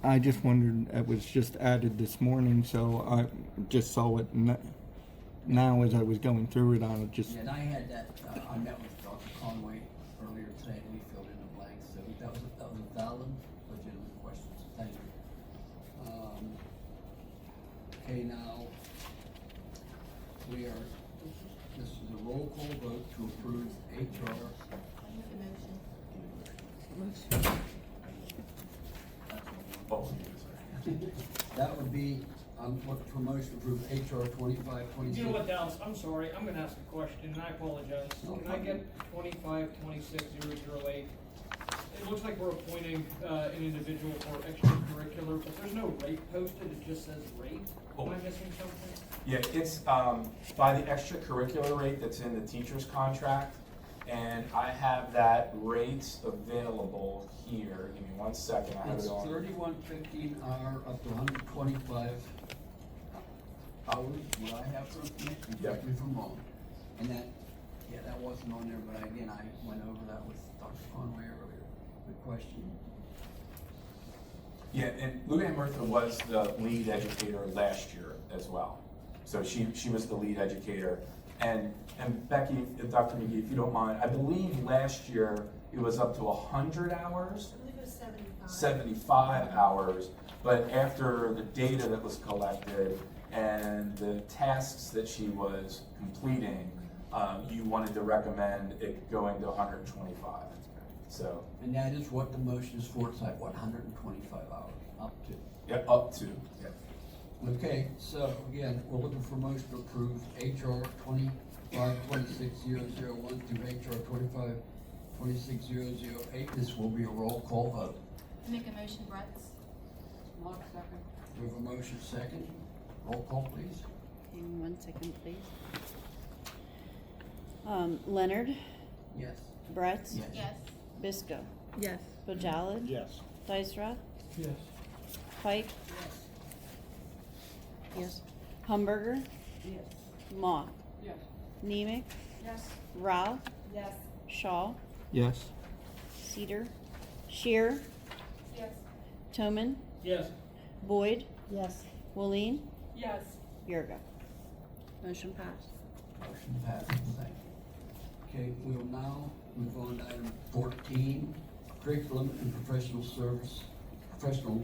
I just wondered, it was just added this morning, so I just saw it now as I was going through it, I just.
Yeah, and I had that, I met with Dr. Conway earlier today, and we filled in the blanks, so that was a valid, legitimate question, so thank you. Okay, now, this is a roll call vote to approve HR.
Oh,
That would be, I'm looking for a motion to approve HR 2526.
You know what, Dallas, I'm sorry, I'm gonna ask a question, and I apologize. Can I get 25-26-008? It looks like we're appointing, an individual for extracurricular, but there's no rate posted, it just says rate. Am I missing something?
Yeah, it's by the extracurricular rate that's in the teacher's contract, and I have that rate available here. Give me 1 second. I have
It's
it on.
$31.50 an hour up to 125 hours. What I have from you, correct me if I'm wrong. And that, yeah, that wasn't on there, but again, I went over that with Dr. Conway earlier. Good question.
Yeah, and Luann Murtha was the lead educator last year as well. So she was the lead educator. And Becky, Dr. McGee, if you don't mind, I believe last year it was up to 100 hours.
I believe it was 75.
75 hours, but after the data that was collected and the tasks that she was completing, you wanted to recommend it going to 125. So.
And that is what the motion is for, it's like, what, 125 hours, up to?
Yeah, up to, yeah.
Okay, so again, we're looking for a motion to approve HR 25-26-001 through HR 25-26-008. This will be a roll call vote.
Make a motion, Bretts.
Mark, second.
We have a motion second. Roll call, please.
Hang on 1 second, please. Leonard,
Yes.
Bretts,
Yes.
Yes.
Bisco,
Yes.
Bojalad,
Yes.
Dysrath,
Yes.
Pike, yes, Humberger,
Yes.
Mock,
Yes.
Nemec,
Yes.
Rao,
Yes.
Shaw,
Yes.
Cedar, Shear,
Yes.
Toman,
Yes.
Boyd,
Yes.
Wooleen,
Yes.
Yurga. Motion passed.
Motion passes, thank you. Okay, we will now move on to item 14, curriculum and professional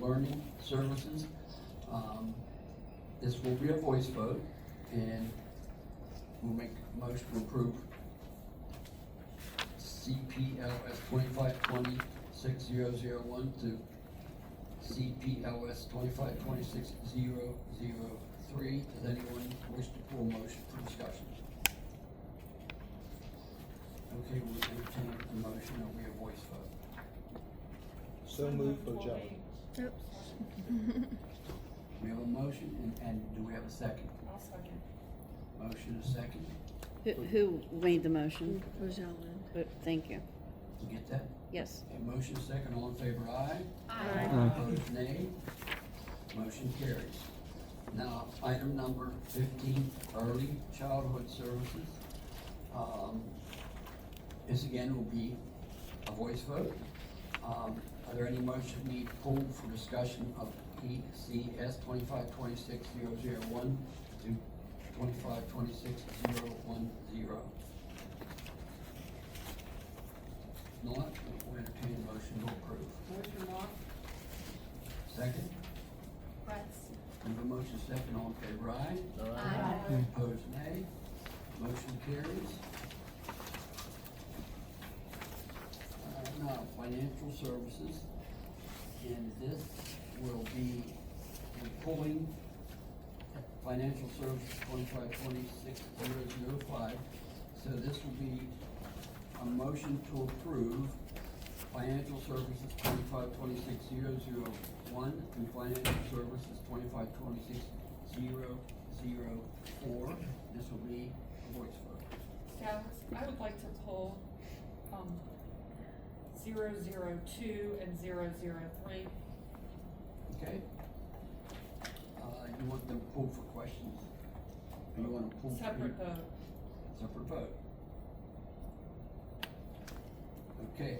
learning services. This will be a voice vote, and we'll make a motion to approve CPLS 25-26-001 to CPLS 25-26-003. Does anyone wish to pull a motion for discussion? Okay, we'll entertain a motion, it'll be a voice vote.
So moved, Bojalad.
We have a motion, and do we have a second?
I'll second.
Motion is second.
Who made the motion? Thank you.
You get that?
Yes.
A motion is second, all in favor, aye?
Aye.
Opposed, nay. Motion carries. Now, item number 15, early childhood services. This again will be a voice vote. Are there any motion need pulled for discussion of ECS 25-26-001 to 25-26-010? Not, we'll entertain a motion to approve.
Motion, Mark.
Second?
Bretts.
We have a motion second, all in favor, aye?
Aye.
Opposed, nay. Motion carries. Now, financial services, and this will be a we're pulling financial services 2526-005. So this will be a motion to approve financial services 2526-001 and financial services 2526-004. This will be a voice vote.
Staff, I would like to pull, 002 and 003.
Okay? You want them pulled for questions? Or you want them pulled for?
Separate vote.
Separate vote. Okay,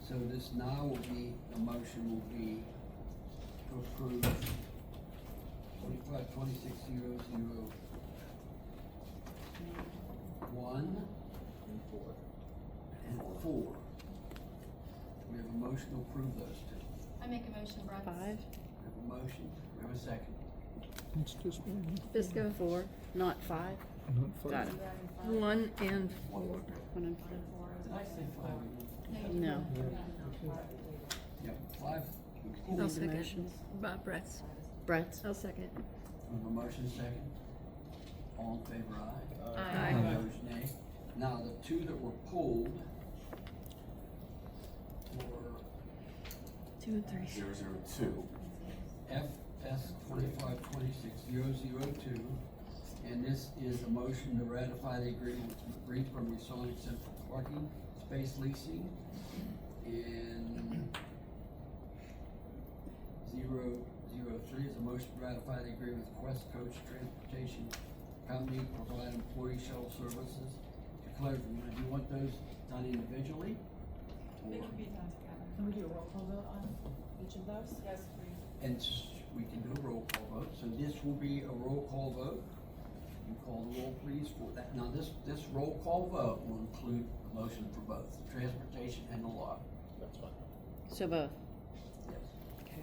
so this now will be, the motion will be to approve 2526-001 and 4. We have a motion to approve those two.
I make a motion, Brett.
5.
We have a motion, we have a second.
It's just one.
Fisco 4, not 5.
Not five.
Got it.
1 and 4.
1 and 4.
Did I say 5?
No.
Yep, 5.
Who made the motions?
Brett's.
Brett's.
I'll second.
We have a motion second. All in favor, aye.
Aye.
Opposed, nay. Now, the two that were pulled were
2 and 3.
002.
FS 2526-002, and this is a motion to ratify the agreement with Greensboro Masonic Central Parking Space Leasing. And 003 is a motion to ratify the agreement with Quest Coach Transportation Company to provide employee shuttle services to Cleveland. Do you want those done individually?
They can be done together.
Can we do a roll call vote on each of those?
Yes, please.
And we can do a roll call vote, so this will be a roll call vote. You call the roll, please, for that. Now, this roll call vote will include a motion for both, the transportation and the law.
That's fine.
So both.
Yes.
Okay.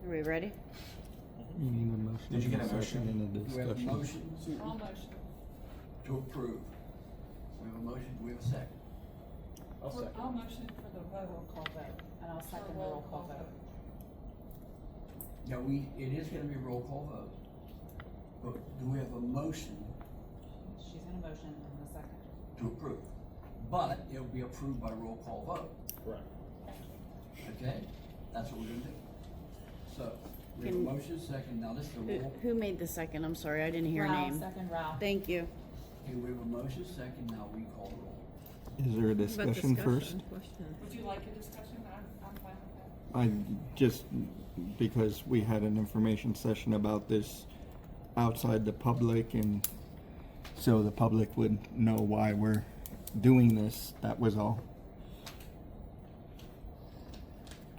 Are we ready?
You need a motion.
Did you get a
and
motion?
second and a
Do we have a
discussion.
motion
All motion.
to approve? We have a motion, do we have a second?
I'll motion for the vote.
Roll call vote, and I'll second the
For
roll call vote.
Yeah, it is gonna be a roll call vote. But do we have a motion
She's gonna motion and a second.
to approve? But it'll be approved by roll call vote,
Correct.
okay? That's what we're gonna do. So, we have a
Can-
motion, second, now this is a roll.
Who made the second? I'm sorry, I didn't hear a
Ralph,
name.
second Ralph.
Thank you.
Okay, we have a motion, second, now we call the roll.
Is there a discussion first?
Would you like a discussion? I'm fine with that.
I just, because we had an information session about this outside the public, and so the public would know why we're doing this, that was all.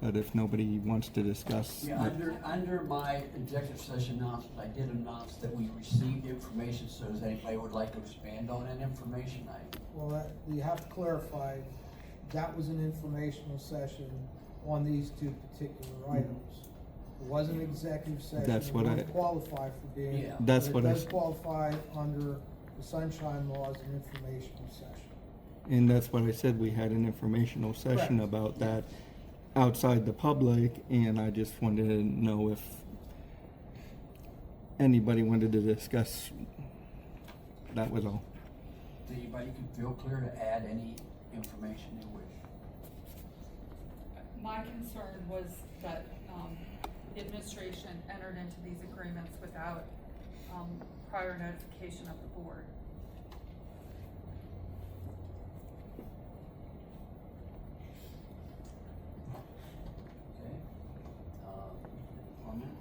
But if nobody wants to discuss.
Yeah, under my executive session announcement, I did announce that we received information, so does anybody would like to expand on that information?
Well, you have to clarify, that was an informational session on these two particular items. It was an executive session.
That's what
It
I-
wouldn't qualify for being.
Yeah.
That's
but
what I
It does
s-
qualify under the sunshine law as an informational session.
And that's what I said, we had an informational session
Correct.
about that outside the public, and I just wanted to know if anybody wanted to discuss, that was all.
Anybody can feel clear to add any information they wish.
My concern was that, the administration entered into these agreements without, prior notification of the board.
Okay? Comment?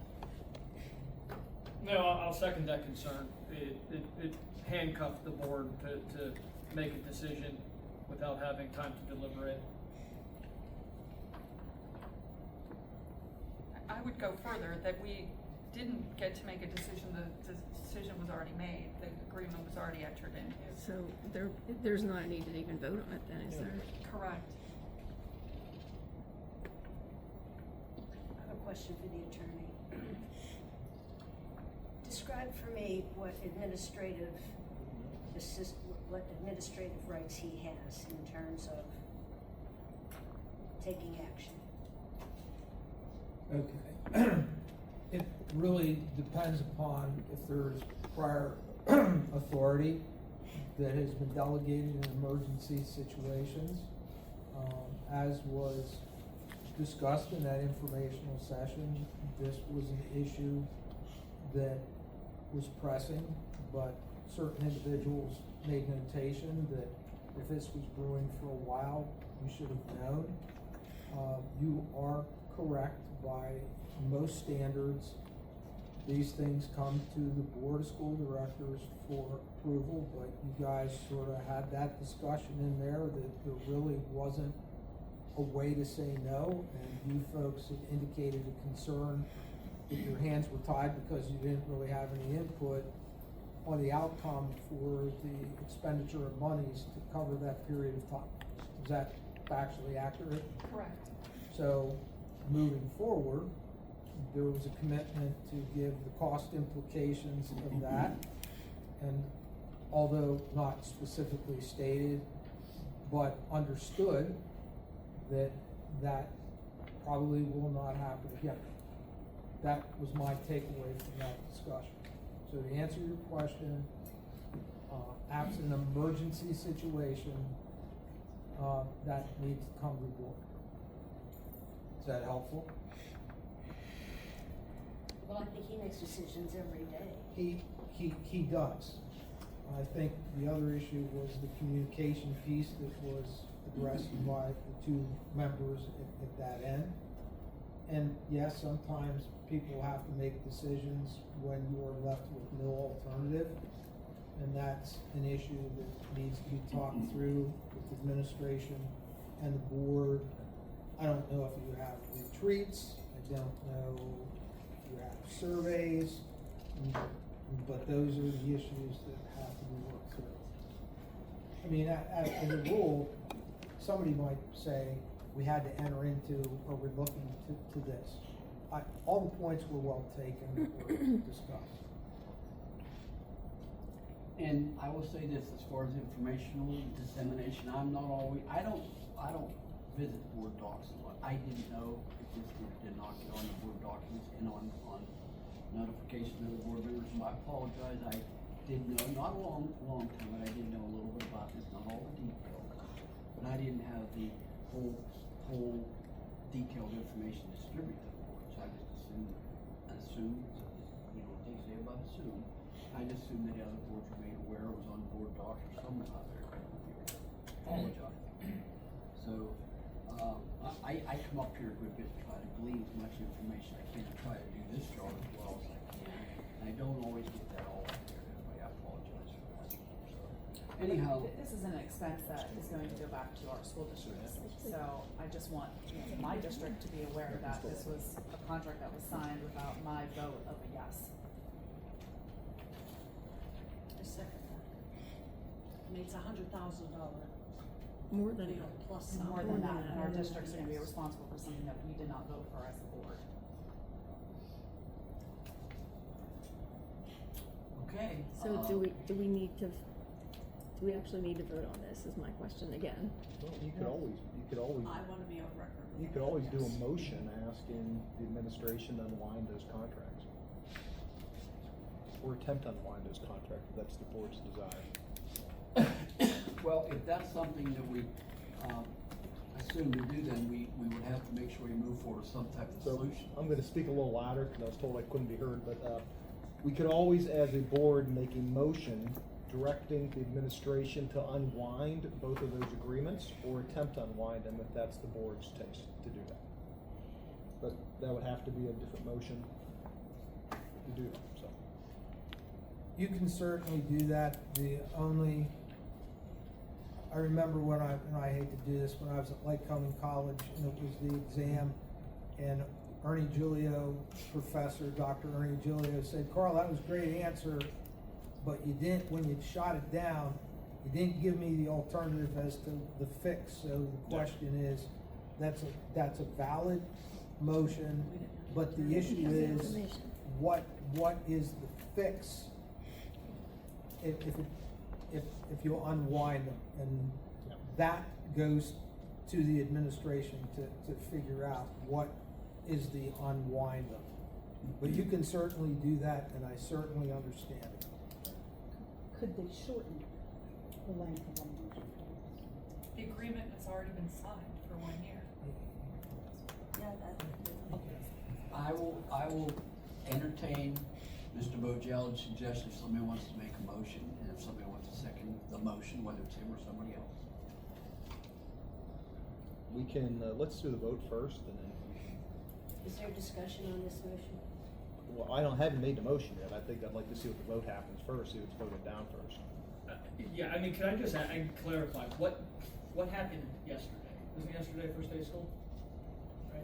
No, I'll second that concern. It handcuffed the board to make a decision without having time to deliberate.
I would go further, that we didn't get to make a decision, the decision was already made, the agreement was already entered into.
So there's not a need to even vote on it then, is there?
Correct.
I have a question for the attorney. Describe for me what administrative rights he has in terms of taking action.
Okay. really depends upon if there's prior authority that has been delegated in emergency situations. As was discussed in that informational session, this was an issue that was pressing, but certain individuals made notation that if this was brewing for a while, we should have known. You are correct. By most standards, these things come to the Board of School Directors for approval, but you guys sort of had that discussion in there that there really wasn't a way to say no, and you folks had indicated a concern that your hands were tied because you didn't really have any input on the outcome for the expenditure of monies to cover that period of time. Is that factually accurate?
Correct.
So, moving forward, there was a commitment to give the cost implications of that, and although not specifically stated, but understood that probably will not happen again. That was my takeaway from that discussion. So to answer your question, absent an emergency situation, that needs to come to the board. Is that helpful?
Well, I think he makes decisions every day.
He does. I think the other issue was the communication piece that was addressed by the two members at that end. And yes, sometimes people have to make decisions when you are left with no alternative. And that's an issue that needs to be talked through with administration and the board. I don't know if you have retreats, I don't know if you have surveys, but those are the issues that have to be worked through. I mean, as a rule, somebody might say, we had to enter into, or we're looking to this. All the points were well taken, were discussed.
And I will say this, as far as informational dissemination, I'm not always, I don't visit board docs a lot. I didn't know if this did not get on the board documents and on notification of the board members, so I apologize. I didn't know, not a long time, but I did know a little bit about this, not all the details. But I didn't have the whole detailed information distributed to the board, so I just assumed, you know, what they say about assume. I just assumed that the other boards were made aware it was on board docs or somewhere out there. Apologize. So, I come up here a good bit to try to glean as much information I can to try to do this job as well as I can. And I don't always get that all there, everybody. I apologize for that. So, anyhow.
This is an expense that is going to go back to our school districts. So I just want my district to be aware that this was a contract that was signed without my vote of a yes.
I second that. I mean, it's $100,000.
More than
plus some.
More than that, and our district's gonna be responsible for something that we did not vote for as a board.
Okay.
So do we need to, do we actually need to vote on this, is my question again.
Well, you could always,
I want to be on record.
you could always do a motion asking the administration to unwind those contracts. Or attempt to unwind those contracts, if that's the board's desire.
Well, if that's something that we assume to do, then we would have to make sure we move forward with some type of solution.
I'm gonna speak a little louder, because I was told I couldn't be heard, but, we could always, as a board, make a motion directing the administration to unwind both of those agreements, or attempt to unwind them if that's the board's taste to do that. But that would have to be a different motion to do that, so.
You can certainly do that. I remember when I hate to do this, when I was at Lycoming College, and it was the exam, and Ernie Giulio, professor, Dr. Ernie Giulio said, Carl, that was a great answer, but you didn't, when you shot it down, you didn't give me the alternative as to the fix. So the question is, that's a valid motion, but the issue is, what is the fix if you unwind them? And that goes to the administration to figure out what is the unwind them. But you can certainly do that, and I certainly understand it.
Could they shorten the length of a motion?
The agreement has already been signed for 1 year.
Yeah,
I will entertain Mr. Bojel's suggestion if somebody wants to make a motion, and if somebody wants to second the motion, whether it's him or somebody else.
We can, let's do the vote first, and then
is there discussion on this motion?
well, I haven't made the motion yet. I think I'd like to see what the vote happens first, see what's voted down first.
Yeah, I mean, can I just clarify, what happened yesterday? Wasn't yesterday first day of school? Right?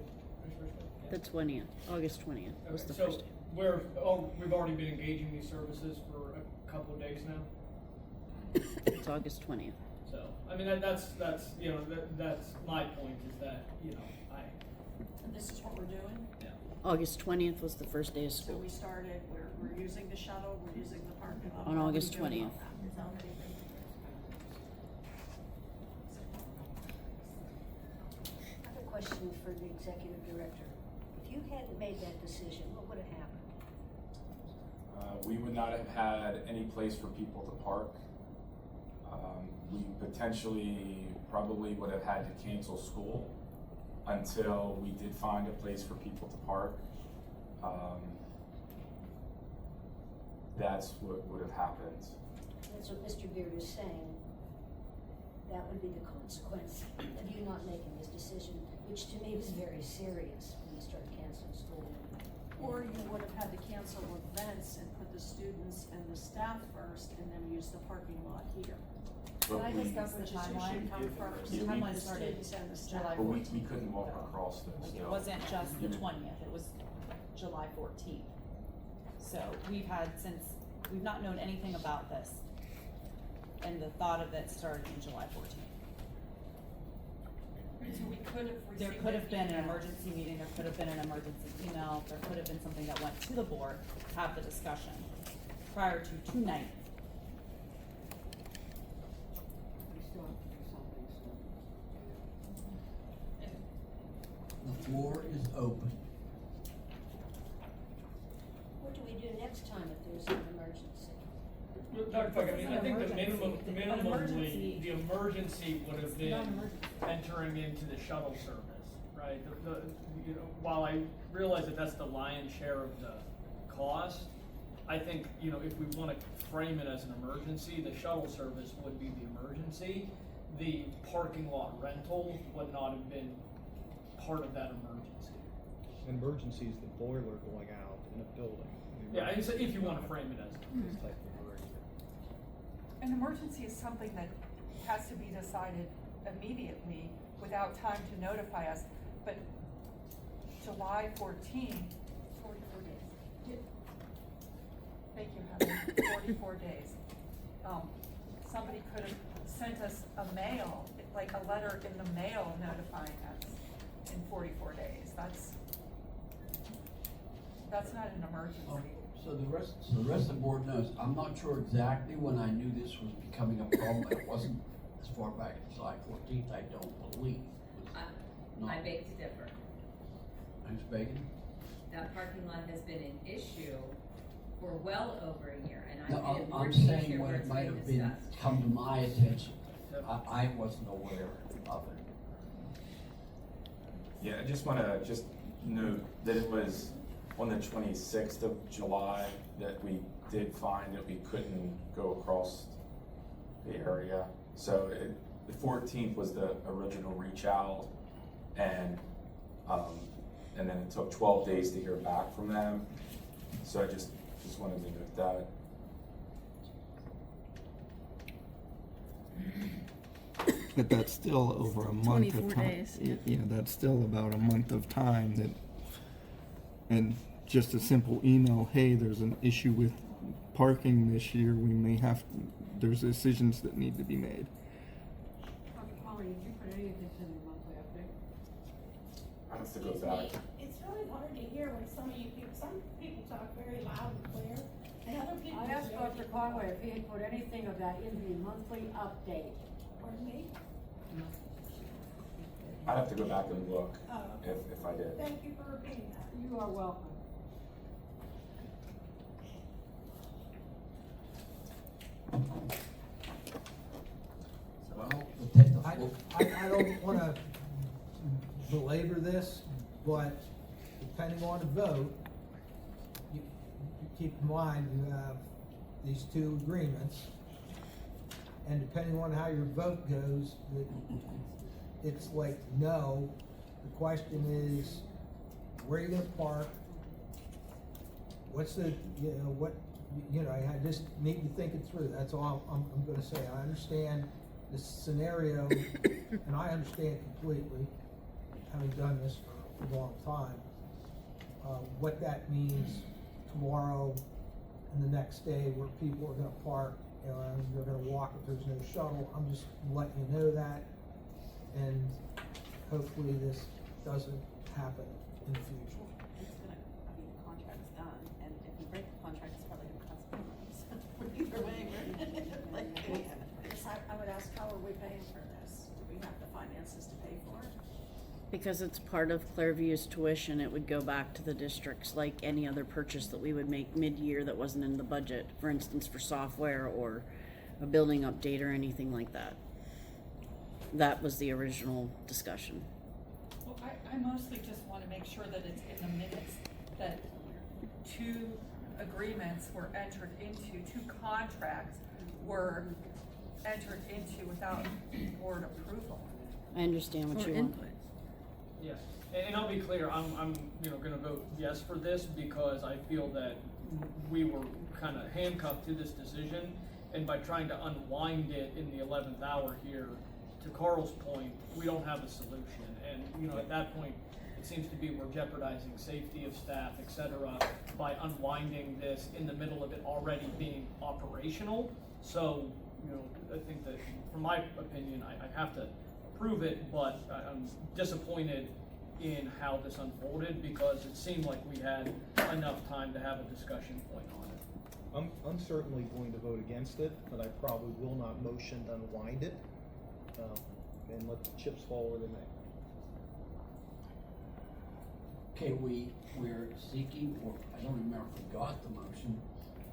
First day? Yeah.
The 20th, August 20th was the
Okay,
first day.
so we've already been engaging these services for a couple of days now?
It's August 20th.
So, I mean, that's, you know, that's my point is that, you know,
And this is what we're doing?
yeah.
August 20th was the first day of
So
school.
we started, we're using the shuttle, we're using the parking lot.
On
What are we
August
doing
20th.
on that? It's already been-
I have a question for the executive director. If you hadn't made that decision, what would have happened?
We would not have had any place for people to park. We potentially probably would have had to cancel school until we did find a place for people to park. That's what would have happened.
That's what Mr. Beard is saying. That would be the consequence of you not making this decision, which to me was very serious when you start canceling school.
Or you would have had to cancel events and put the students and the staff first and then use the parking lot here.
But
Can I
we-
discuss the
Which is who
timeline?
should come first.
Yeah,
The
we-
timeline started
Students and the staff.
July
But we
14th.
couldn't walk across those.
Like, it
still.
wasn't just the
Even-
20th, it was July 14th. So we've not known anything about this. And the thought of it started in July 14th.
So we could have received.
There could have been an
email.
emergency meeting, there could have been an emergency email, there could have been something that went to the board, to have the discussion prior to tonight.
The floor is open.
What do we do next time if there's an emergency?
Dr. Funk, I mean, I think the
Emergency.
minimally, the emergency would have been
Non-emergency.
entering into the shuttle service, right? You know, while I realize that that's the lion's share of the cost, I think, you know, if we wanna frame it as an emergency, the shuttle service would be the emergency. The parking lot rental would not have been part of that emergency.
An emergency is the boiler going out in a building.
Yeah, and so if you wanna frame it as.
This type of emergency.
An emergency is something that has to be decided immediately without time to notify us, but July 14th, 44 days. Thank you, Heather, 44 days. Somebody could have sent us a mail, like a letter in the mail notifying us in 44 days. That's not an emergency.
So the rest of the board knows, I'm not sure exactly when I knew this was becoming a problem, but it wasn't as far back as July 14th, I don't believe.
I beg to differ.
Ms. Bacon?
That parking lot has been an issue for well over a year, and
No,
I've been at board
I'm
meetings
saying
here
when
where
it
it's
might
been
have been,
discussed.
come to my attention. I wasn't aware of it.
Yeah, I just wanna note that it was on the 26th of July that we did find that we couldn't go across the area. So the 14th was the original reach out, and then it took 12 days to hear back from them. So I just wanted to note that.
But that's still over a month of
24
time.
days, yeah.
Yeah, that's still about a month of time that, and just a simple email, hey, there's an issue with parking this year, we may have, there's decisions that need to be made.
Dr. Polly, did you put any of this in your monthly update?
I have to go
Excuse
back.
me, it's really hard to hear when some people talk very loud and clear, and other people.
I asked Dr. Conway if he had put anything of that in the monthly update.
Pardon me?
I'd have to go back and look
Oh.
if I did.
Thank you for repeating that.
You are welcome.
Well, we'll take the
I,
full.
I don't wanna belabor this, but depending on the vote, you keep in mind, you have these two agreements. And depending on how your vote goes, it's like, no, the question is, where are you gonna park? What's the, I just need to think it through, that's all I'm gonna say. I understand this scenario, and I understand completely, having done this for a long time, what that means tomorrow and the next day where people are gonna park, and they're gonna walk if there's no shuttle. I'm just letting you know that, and hopefully this doesn't happen in the future.
It's gonna, the contract's done, and if you break the contract, it's probably gonna cost more money. Either way, I would ask, how are we paying for this? Do we have the finances to pay for it?
Because it's part of Clairview's tuition, it would go back to the districts like any other purchase that we would make mid-year that wasn't in the budget, for instance, for software or a building update or anything like that. That was the original discussion.
Well, I mostly just want to make sure that it's in the minutes that two agreements were entered into, two contracts were entered into without board approval.
I understand what you want.
Yeah, and I'll be clear, I'm gonna vote yes for this because I feel that we were kind of handcuffed to this decision, and by trying to unwind it in the 11th hour here, to Carl's point, we don't have a solution, and at that point, it seems to be we're jeopardizing safety of staff, et cetera, by unwinding this in the middle of it already being operational. So, I think that, from my opinion, I have to approve it, but I'm disappointed in how this unfolded because it seemed like we had enough time to have a discussion point on it.
I'm certainly going to vote against it, but I probably will not motion to unwind it, and let the chips fall where they may.
Okay, we're seeking, or I don't remember if we got the motion,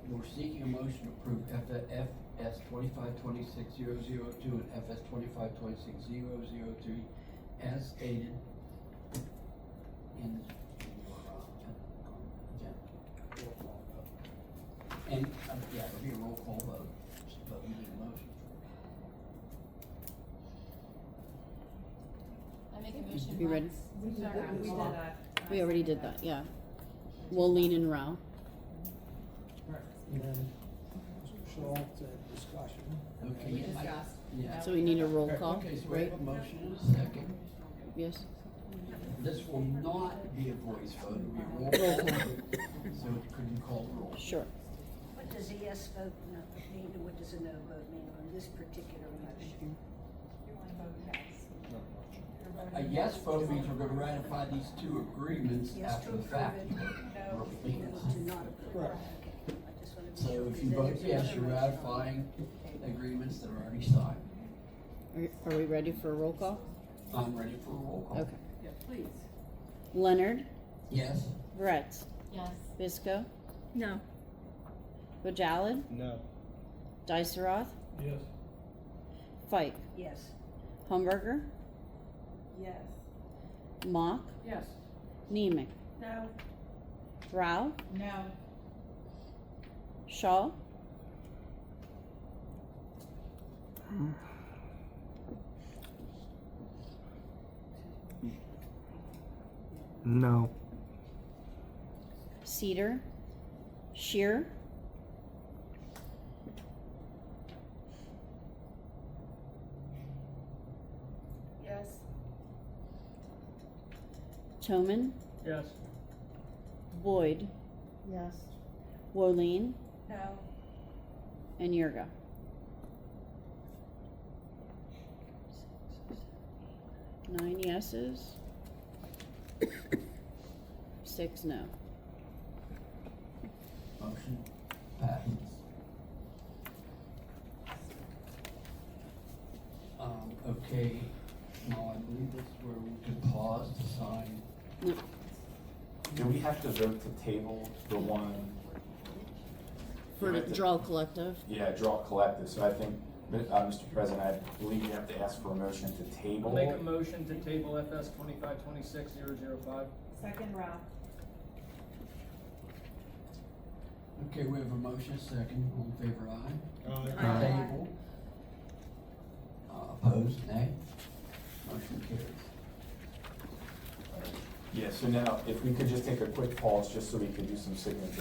we're seeking a motion to approve FS 2526-002 and FS 2526-003 as stated in your agenda. And, yeah, it'll be a roll call vote, but we need a motion.
I make a motion.
You ready?
We did that.
We already did that, yeah. We'll lean in row.
And then, Mr. Schultz, discussion.
Okay.
We discussed.
Yeah.
So we need a roll call,
Okay, so we
right?
have a motion and a second.
Yes?
This will not be a voice vote, it'll be a roll call. So could you call the roll?
Sure.
What does a yes vote mean, and what does a no vote mean on this particular motion?
You want to vote yes?
A yes vote means we're gonna ratify these two agreements
Yes
after
to
the fact.
approve
No.
To not approve.
Correct.
Okay, I just wanted to be
So
sure
if you
that
vote
there's
yes, you're
information on it.
ratifying agreements that are already signed.
Are we ready for a roll call?
I'm ready for a roll call.
Okay.
Yeah, please.
Leonard,
Yes?
Bretz,
Yes.
Bisco,
No.
Bajalid,
No.
Diceroth,
Yes.
Fike,
Yes.
Humberger,
Yes.
Mock,
Yes.
Nemec,
No.
Rao,
No.
Shaw,
No.
Cedar, Shear,
Yes.
Toman,
Yes.
Boyd,
Yes.
Woleen,
No.
and Yurga. Nine yeses. 6 no.
Motion passes. Okay, now I believe this is where we could pause to sign.
No.
Do we have to vote to table the one
For
You have to-
Draw Collective.
Yeah, draw collective, so I think, Mr. President, I believe you have to ask for a motion to table.
I'll make a motion to table FS 2526-005.
Second, Ralph.
Okay, we have a motion, second, all in favor, aye?
Aye.
Table. Opposed, nay? Motion carries.
Yeah, so now, if we could just take a quick pause, just so we could do some signatures.